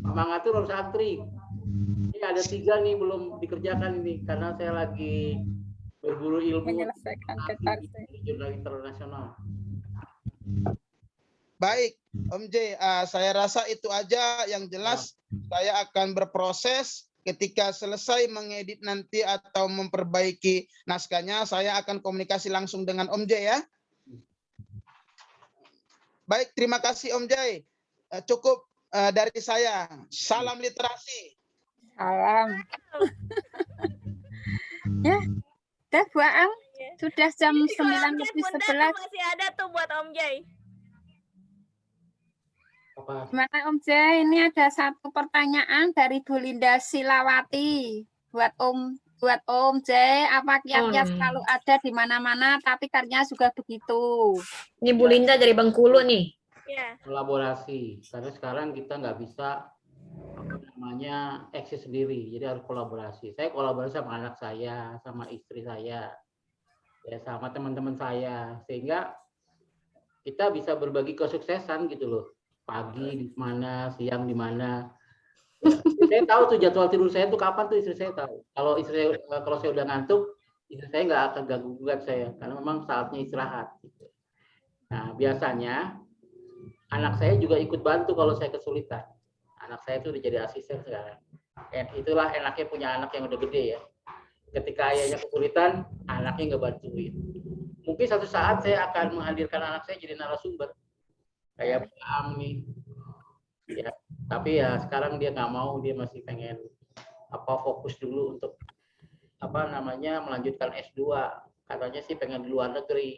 Mang Atur harus antri. Ini ada 3 nih belum dikerjakan ini karena saya lagi berburu ilmu menyelesaikan jurnal internasional. Baik, Om J, saya rasa itu aja yang jelas. Saya akan berproses ketika selesai mengedit nanti atau memperbaiki naskahnya, saya akan komunikasi langsung dengan Om J ya. Baik, terima kasih Om J. Cukup dari saya. Salam literasi. Salam. Ya, udah Bu Aam. Sudah jam 9:11. Masih ada tuh buat Om Jai. Gimana Om Jai? Ini ada satu pertanyaan dari Bu Linda Silawati buat Om Jai. Apa kiat-kiat selalu ada di mana-mana, tapi karyanya juga begitu. Ini Bu Linda dari Bengkulu nih. Kolaborasi, karena sekarang kita nggak bisa eksis sendiri, jadi harus kolaborasi. Saya kolaborasi sama anak saya, sama istri saya, ya sama teman-teman saya, sehingga kita bisa berbagi kesuksesan gitu loh. Pagi di mana, siang di mana. Saya tahu tuh jadwal tidur saya tuh kapan tuh, istri saya tahu. Kalau saya udah ngantuk, istri saya nggak akan ganggu-gugat saya, karena memang saatnya istirahat. Nah biasanya anak saya juga ikut bantu kalau saya kesulitan. Anak saya itu udah jadi asisten sekarang. Itulah enaknya punya anak yang udah gede ya. Ketika ayahnya kesulitan, anaknya nggak bantuin. Mungkin satu saat saya akan menghadirkan anak saya jadi narasumber. Kayak Pak Am nih. Ya, tapi ya sekarang dia nggak mau, dia masih pengen fokus dulu untuk melanjutkan S2. Katanya sih pengen di luar negeri.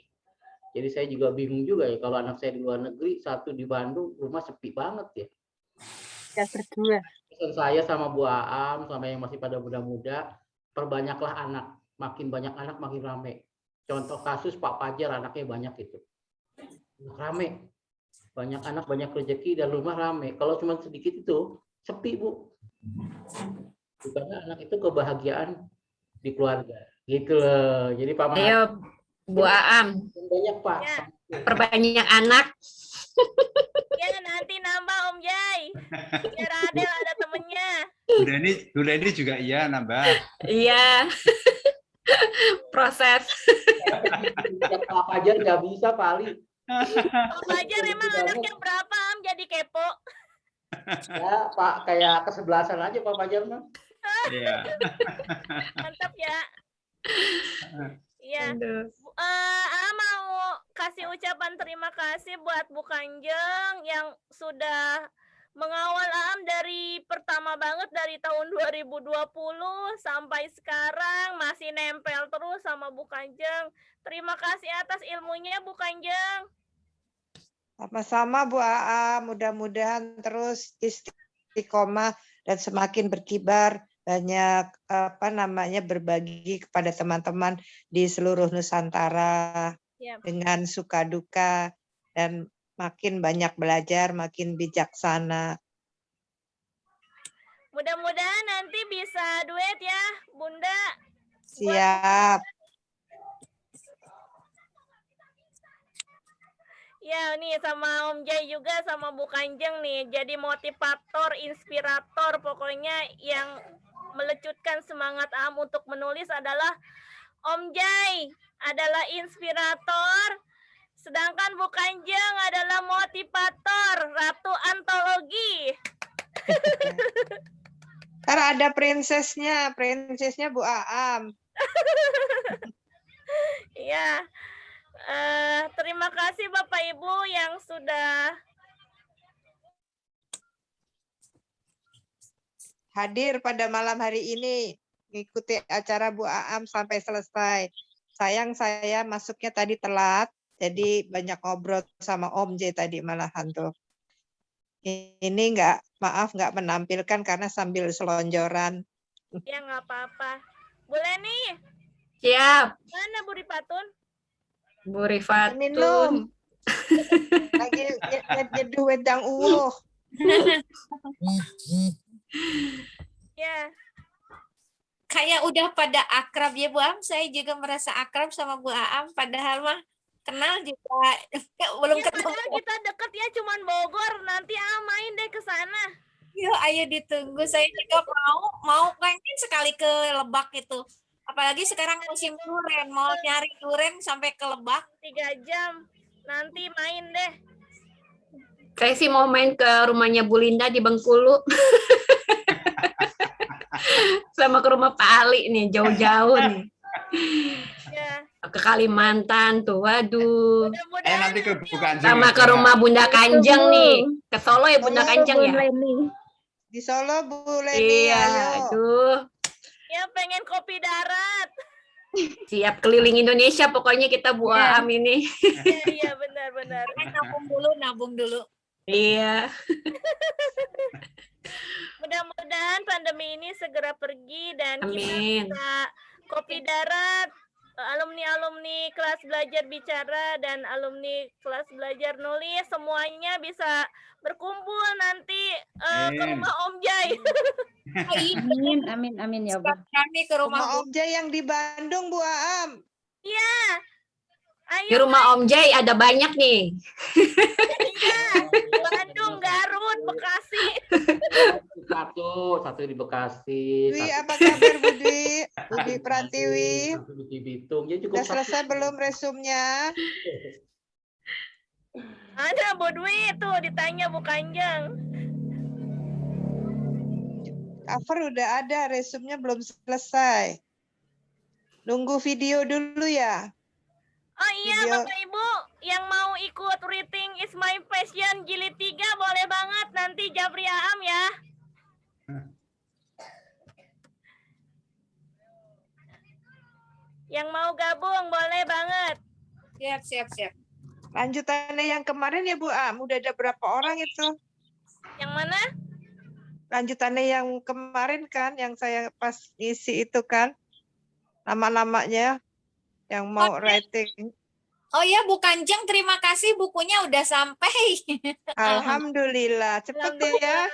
Jadi saya juga bingung juga ya kalau anak saya di luar negeri, satu di Bandung, rumah sepi banget ya. Ya berdua. Pesan saya sama Bu Aam, sama yang masih pada muda-muda, perbanyaklah anak. Makin banyak anak makin rame. Contoh kasus Pak Fajar, anaknya banyak itu. Rame. Banyak anak, banyak rezeki, dan rumah rame. Kalau cuma sedikit itu, sepi Bu. Karena anak itu kebahagiaan di keluarga. Gitu loh. Jadi Pak Ayo Bu Aam. Banyak Pak. Ya. Perbanyak anak. Ya nanti nambah Om Jai. Biar Adel ada temennya. Bu Leni juga iya nambah. Iya. Proses. Pak Fajar nggak bisa Pak Ali. Pak Fajar emang anaknya berapa Am jadi kepo? Ya Pak, kayak kesebelasan aja Pak Fajar mah. Iya. Mantap ya. Iya. Mau kasih ucapan terima kasih buat Bu Kanjeng yang sudah mengawal Aam dari pertama banget dari tahun 2020 sampai sekarang masih nempel terus sama Bu Kanjeng. Terima kasih atas ilmunya Bu Kanjeng. Sama-sama Bu Aa, mudah-mudahan terus istiqomah dan semakin berkibar, banyak berbagi kepada teman-teman di seluruh Nusantara dengan suka duka, dan makin banyak belajar, makin bijaksana. Mudah-mudahan nanti bisa duet ya, Bunda. Siap. Ya, nih sama Om Jai juga sama Bu Kanjeng nih. Jadi motivator, inspirator, pokoknya yang melecutkan semangat Aam untuk menulis adalah Om Jai adalah inspirator, sedangkan Bu Kanjeng adalah motivator, ratu antologi. Ntar ada prinsesnya Bu Aam. Iya. Terima kasih Bapak Ibu yang sudah hadir pada malam hari ini, mengikuti acara Bu Aam sampai selesai. Sayang saya masuknya tadi telat, jadi banyak ngobrol sama Om J tadi malahan tuh. Ini maaf nggak menampilkan karena sambil selonjoran. ya nggak apa-apa. Boleh nih. Siap. Mana Bu Ripatun? Bu Rifatun. Minum. Lagi nyeduh wedang uwuh. Ya. Kayak udah pada akrab ya Bu Am. Saya juga merasa akrab sama Bu Aam. Padahal mah kenal juga belum Ya, ketemu. padahal kita deket ya, cuman Bogor. Nanti main deh ke sana. Yuk, ayo ditunggu. Saya juga mau pengen sekali ke Lebak itu. Apalagi sekarang musim duren, mau nyari duren sampai ke Lebak 3 jam. Nanti main deh. Saya sih mau main ke rumahnya Bu Linda di Bengkulu. Sama ke rumah Pak Ali nih, jauh-jauh nih. Ya. Ke Kalimantan tuh, waduh. Nanti ke bukan Sama ke rumah Bunda Kanjeng nih. Ke Solo ya Bunda Kanjeng ya? Di Solo Bu Leni, Iya, ayo. aduh. Ya pengen kopi darat. Siap keliling Indonesia pokoknya kita Bu Aam ini. Iya benar-benar. Nabung dulu. Iya. Mudah-mudahan pandemi ini segera pergi dan kita Amin. bisa kopi darat, alumni-alumni kelas belajar bicara dan alumni kelas belajar nulis semuanya bisa berkumpul nanti ke rumah Om Jai. Amin ya Allah. Kami ke rumah Om Jai yang di Bandung Bu Aam. Iya. Di rumah Om Jai ada banyak nih. Iya. Bandung, Garut, Bekasi. Satu di Bekasi. Dwi, apa kabar Bu Dwi? Budi Pratiwi. Di Bitung. Ya cukup Udah selesai belum resumnya? Ada Bu Dwi tuh ditanya Bu Kanjeng. Cover udah ada, resumnya belum selesai. Nunggu video dulu ya. Oh iya Video. Bapak Ibu yang mau ikut Reading is my passion jilid 3 boleh banget nanti Japri Aam ya. Yang mau gabung boleh banget. Siap. Lanjutannya yang kemarin ya Bu Am, udah ada berapa orang itu? Yang mana? Lanjutannya yang kemarin kan, yang saya pas ngisi itu kan, nama-namanya yang mau writing. Oh ya Bu Kanjeng, terima kasih bukunya udah sampai. Alhamdulillah, cepet deh ya.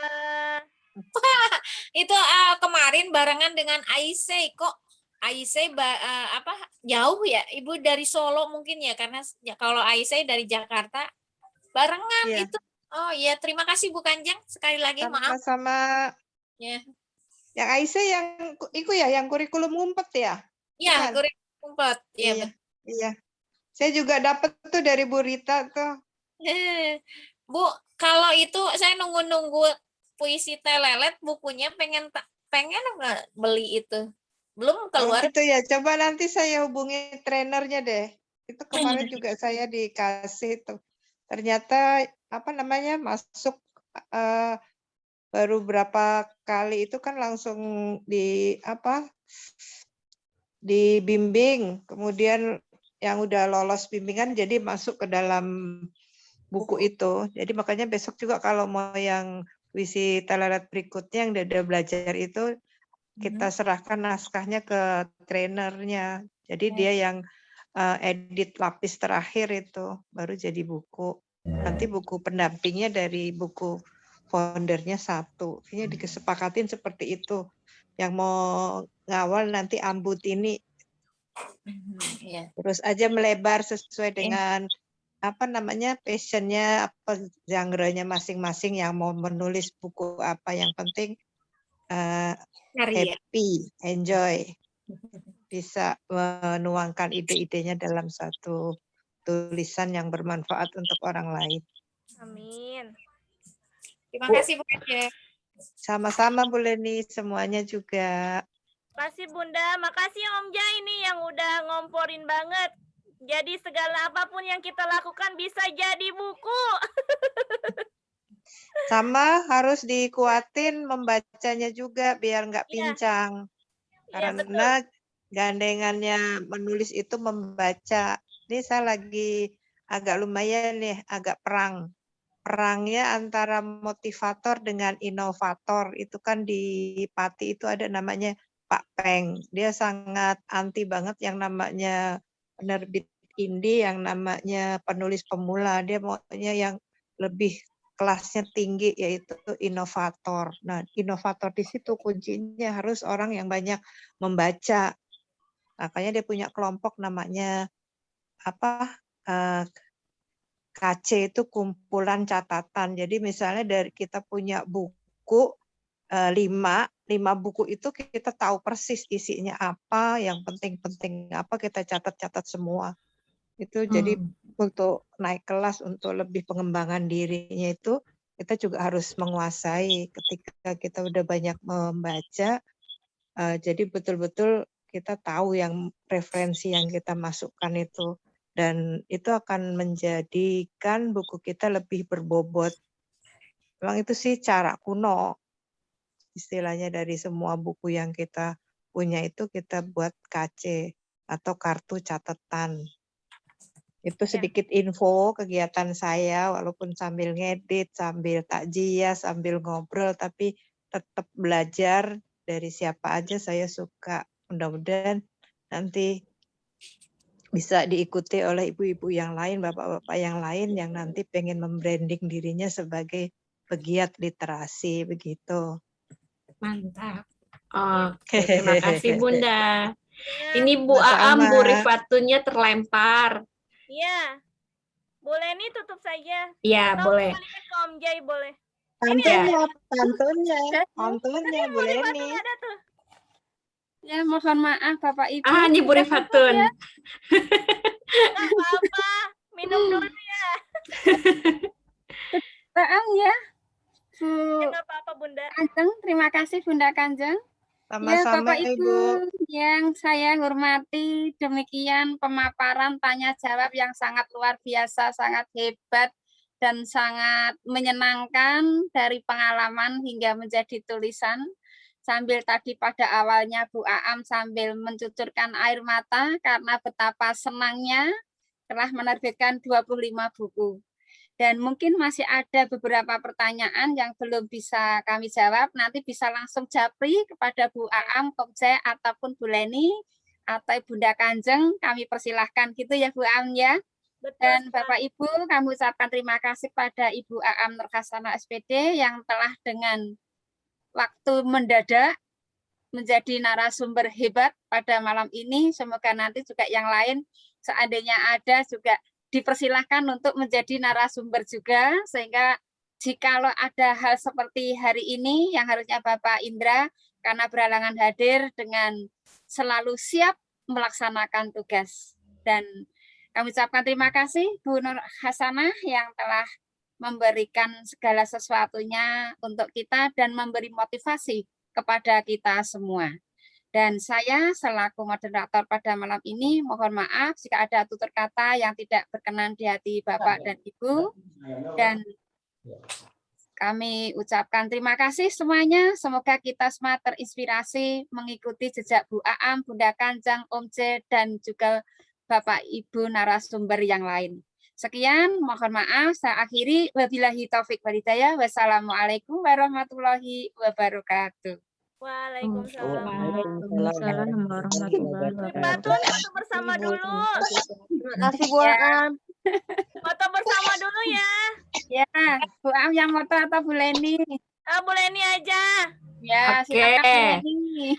Itu kemarin barengan dengan Aisy kok. Aisy jauh ya, Ibu dari Solo mungkin ya, karena kalau Aisy dari Jakarta barengan itu. Oh iya, terima kasih Bu Kanjeng sekali lagi, maaf. Sama-sama. Ya. Yang Aisy yang itu ya, yang kurikulum ngumpet ya? Iya, Bukan? kurikulum ngumpet. Iya. Iya. Saya juga dapat tuh dari Bu Rita tuh. Bu, kalau itu saya nunggu puisi Telelet bukunya pengen nggak beli itu. Belum keluar. Oh gitu ya, coba nanti saya hubungi trainernya deh. Itu kemarin juga saya dikasih tuh. Ternyata masuk baru berapa kali itu kan langsung dibimbing, kemudian yang udah lolos bimbingan jadi masuk ke dalam buku itu. Jadi makanya besok juga kalau mau yang puisi Telelet berikutnya yang udah belajar itu kita serahkan naskahnya ke trainernya. Jadi dia yang edit lapis terakhir itu baru jadi buku. Nanti buku pendampingnya dari buku foundernya satu. Kayaknya dikesepakatin seperti itu. Yang mau ngawal nanti Ambutini. Terus aja melebar sesuai dengan passionnya, genre-nya masing-masing yang mau menulis buku apa. Yang penting happy, enjoy, bisa menuangkan ide-idenya dalam satu tulisan yang bermanfaat untuk orang lain. Amin. Terima kasih Bu Kanjeng. Sama-sama Bu Leni, semuanya juga. Makasih Bunda, makasih Om Jai ini yang udah ngomporin banget. Jadi segala apapun yang kita lakukan bisa jadi buku. Sama harus dikuatin membacanya juga biar nggak pincang. Karena gandengannya menulis itu membaca. Ini saya lagi agak lumayan nih, agak perang. Perangnya antara motivator dengan inovator. Itu kan di Pati itu ada namanya Pak Peng. Dia sangat anti banget yang namanya penerbit indie, yang namanya penulis pemula. Dia maunya yang lebih kelasnya tinggi, yaitu inovator. Nah, inovator di situ kuncinya harus orang yang banyak membaca. Makanya dia punya kelompok namanya apa? KC itu kumpulan catatan. Jadi misalnya dari kita punya buku 5 buku itu kita tahu persis isinya apa, yang penting-penting apa, kita catat-catat semua. Itu jadi untuk naik kelas, untuk lebih pengembangan dirinya itu kita juga harus menguasai. Ketika kita udah banyak membaca, jadi betul-betul kita tahu yang referensi yang kita masukkan itu, dan itu akan menjadikan buku kita lebih berbobot. Memang itu sih cara kuno, istilahnya dari semua buku yang kita punya itu kita buat KC atau kartu catatan. Itu sedikit info kegiatan saya, walaupun sambil ngedit, sambil takjiah, sambil ngobrol, tapi tetap belajar dari siapa aja saya suka. Mudah-mudahan nanti bisa diikuti oleh ibu-ibu yang lain, bapak-bapak yang lain yang nanti pengen membranding dirinya sebagai pegiat literasi, begitu. Mantap. Oke, terima kasih Bunda. Ini Bu Sama-sama. Aam, Bu Rifatunnya terlempar. Iya. Boleh nih tutup saja. Iya, Atau boleh. kembalikan ke Om Jai boleh. Pantunnya Bu Leni. Ada tuh. Ya, mohon maaf Bapak Ibu. Ini Bu Rifatun. Nggak apa-apa. Minum dulu ya. Maaf ya. Bu Nggak apa-apa Bunda. Kanjeng, terima kasih Bunda Kanjeng. Ya, Sama-sama, Bapak Ibu yang saya hormati, demikian pemaparan tanya jawab yang sangat luar biasa, sangat hebat, dan sangat menyenangkan dari pengalaman hingga menjadi tulisan. Sambil tadi pada awalnya Bu Aam sambil mencucurkan air mata karena betapa senangnya telah menerbitkan 25 buku. Dan mungkin masih ada beberapa pertanyaan yang belum bisa kami jawab. Nanti bisa langsung japri kepada Bu Aam, Komje, ataupun Bu Leni, atau Bunda Kanjeng. Kami persilahkan gitu ya Bu Aam ya. Dan Bapak Ibu, kami ucapkan terima kasih pada Ibu Aam Nur Hasanah SPD yang telah dengan waktu mendadak menjadi narasumber hebat pada malam ini. Semoga nanti juga yang lain seandainya ada juga dipersilahkan untuk menjadi narasumber juga, sehingga jikalau ada hal seperti hari ini yang harusnya Bapak Indra karena berhalangan hadir dengan selalu siap melaksanakan tugas. Dan kami ucapkan terima kasih Bu Nur Hasanah yang telah memberikan segala sesuatunya untuk kita dan memberi motivasi kepada kita semua. Dan saya selaku moderator pada malam ini mohon maaf jika ada tutur kata yang tidak berkenan di hati Bapak dan Ibu. Dan kami ucapkan terima kasih semuanya. Semoga kita semua terinspirasi mengikuti jejak Bu Aam, Bunda Kanjeng, Om J, dan juga Bapak Ibu narasumber yang lain. Sekian, mohon maaf. Saya akhiri. Wabillahi taufik walhidayah. Wassalamualaikum warahmatullahi wabarakatuh. Waalaikumsalam. Waalaikumsalam warahmatullahi wabarakatuh. Foto bersama dulu. Terima kasih Bu Aam. Foto bersama dulu ya. Ya, Bu Aam yang foto atau Bu Leni? Bu Leni aja. Ya, Oke. silakan Bu Leni.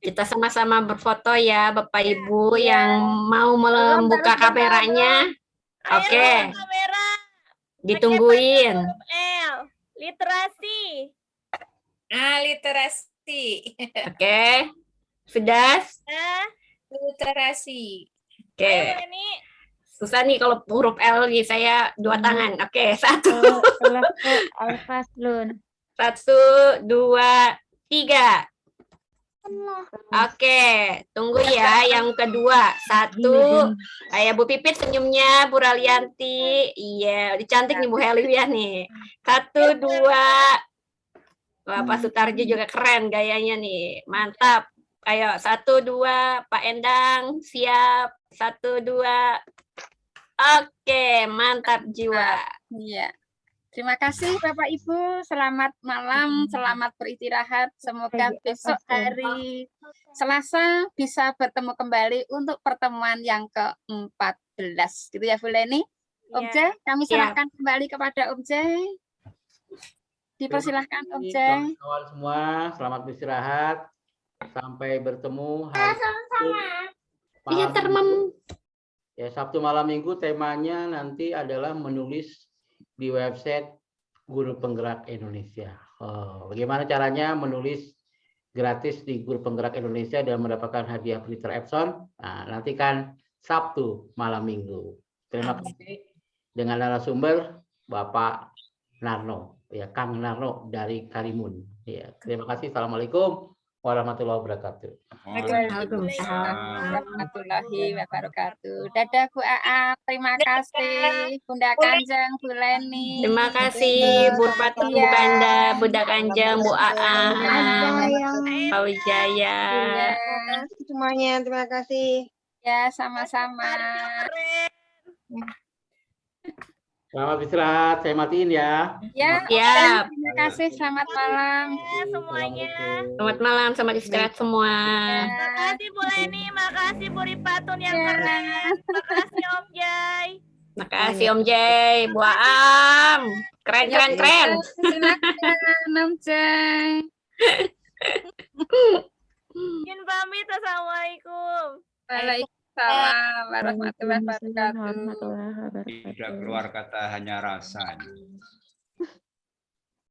Kita sama-sama berfoto ya Bapak Ibu yang mau membuka kameranya. Oke. Kamera. Ditungguin. L. Literasi. Literasi. Oke. Sudah? Literasi. Oke. Susah nih kalau huruf L nih, saya 2 tangan. Oke, 1. Al-Faslun. 1, 2, 3. Oke, tunggu ya yang kedua. 1, kayak Bu Pipit senyumnya, Bu Ralianti. Iya, udah cantik nih Bu Helivia nih. 1, 2. Wah, Pak Sutarjo juga keren gayanya nih. Mantap. Ayo, 1, 2, Pak Endang, siap. 1, 2. Oke, mantap jiwa. Iya. Terima kasih Bapak Ibu, selamat malam, selamat beristirahat. Semoga besok hari Selasa bisa bertemu kembali untuk pertemuan yang ke-14. Gitu ya Bu Leni. Om Jai, kami serahkan kembali kepada Om Jai. Dipersilahkan Om Jai. Kawan semua, selamat beristirahat. Sampai bertemu hari Sabtu. Ya, Sabtu malam Minggu temanya nanti adalah menulis di website Guru Penggerak Indonesia. Bagaimana caranya menulis gratis di Guru Penggerak Indonesia dan mendapatkan hadiah printer Epson? Nah, nanti kan Sabtu malam Minggu. Terima kasih dengan narasumber Bapak Narno, ya Kang Narno dari Karimun. Ya, terima kasih. Assalamualaikum warahmatullahi wabarakatuh. Waalaikumsalam warahmatullahi wabarakatuh. Dadah Bu Aa, terima kasih Bunda Kanjeng, Bu Leni. Terima kasih Bu Fatun, Bu Kanda, Bunda Kanjeng, Bu Aa, Pak Wijaya. Semuanya, terima kasih. Ya, sama-sama. Selamat istirahat, saya matiin ya. Ya, Siap. terima kasih. Selamat malam. Semuanya. Selamat malam, selamat istirahat semua. Makasih Bu Leni, makasih Bu Ripatun yang keren. Makasih Om Jai. Makasih Om Jai, Bu Aam. Keren, keren, keren. Silakan Om Jai. Izin pamit, assalamualaikum. Waalaikumsalam warahmatullahi wabarakatuh. Tidak keluar kata hanya rasa.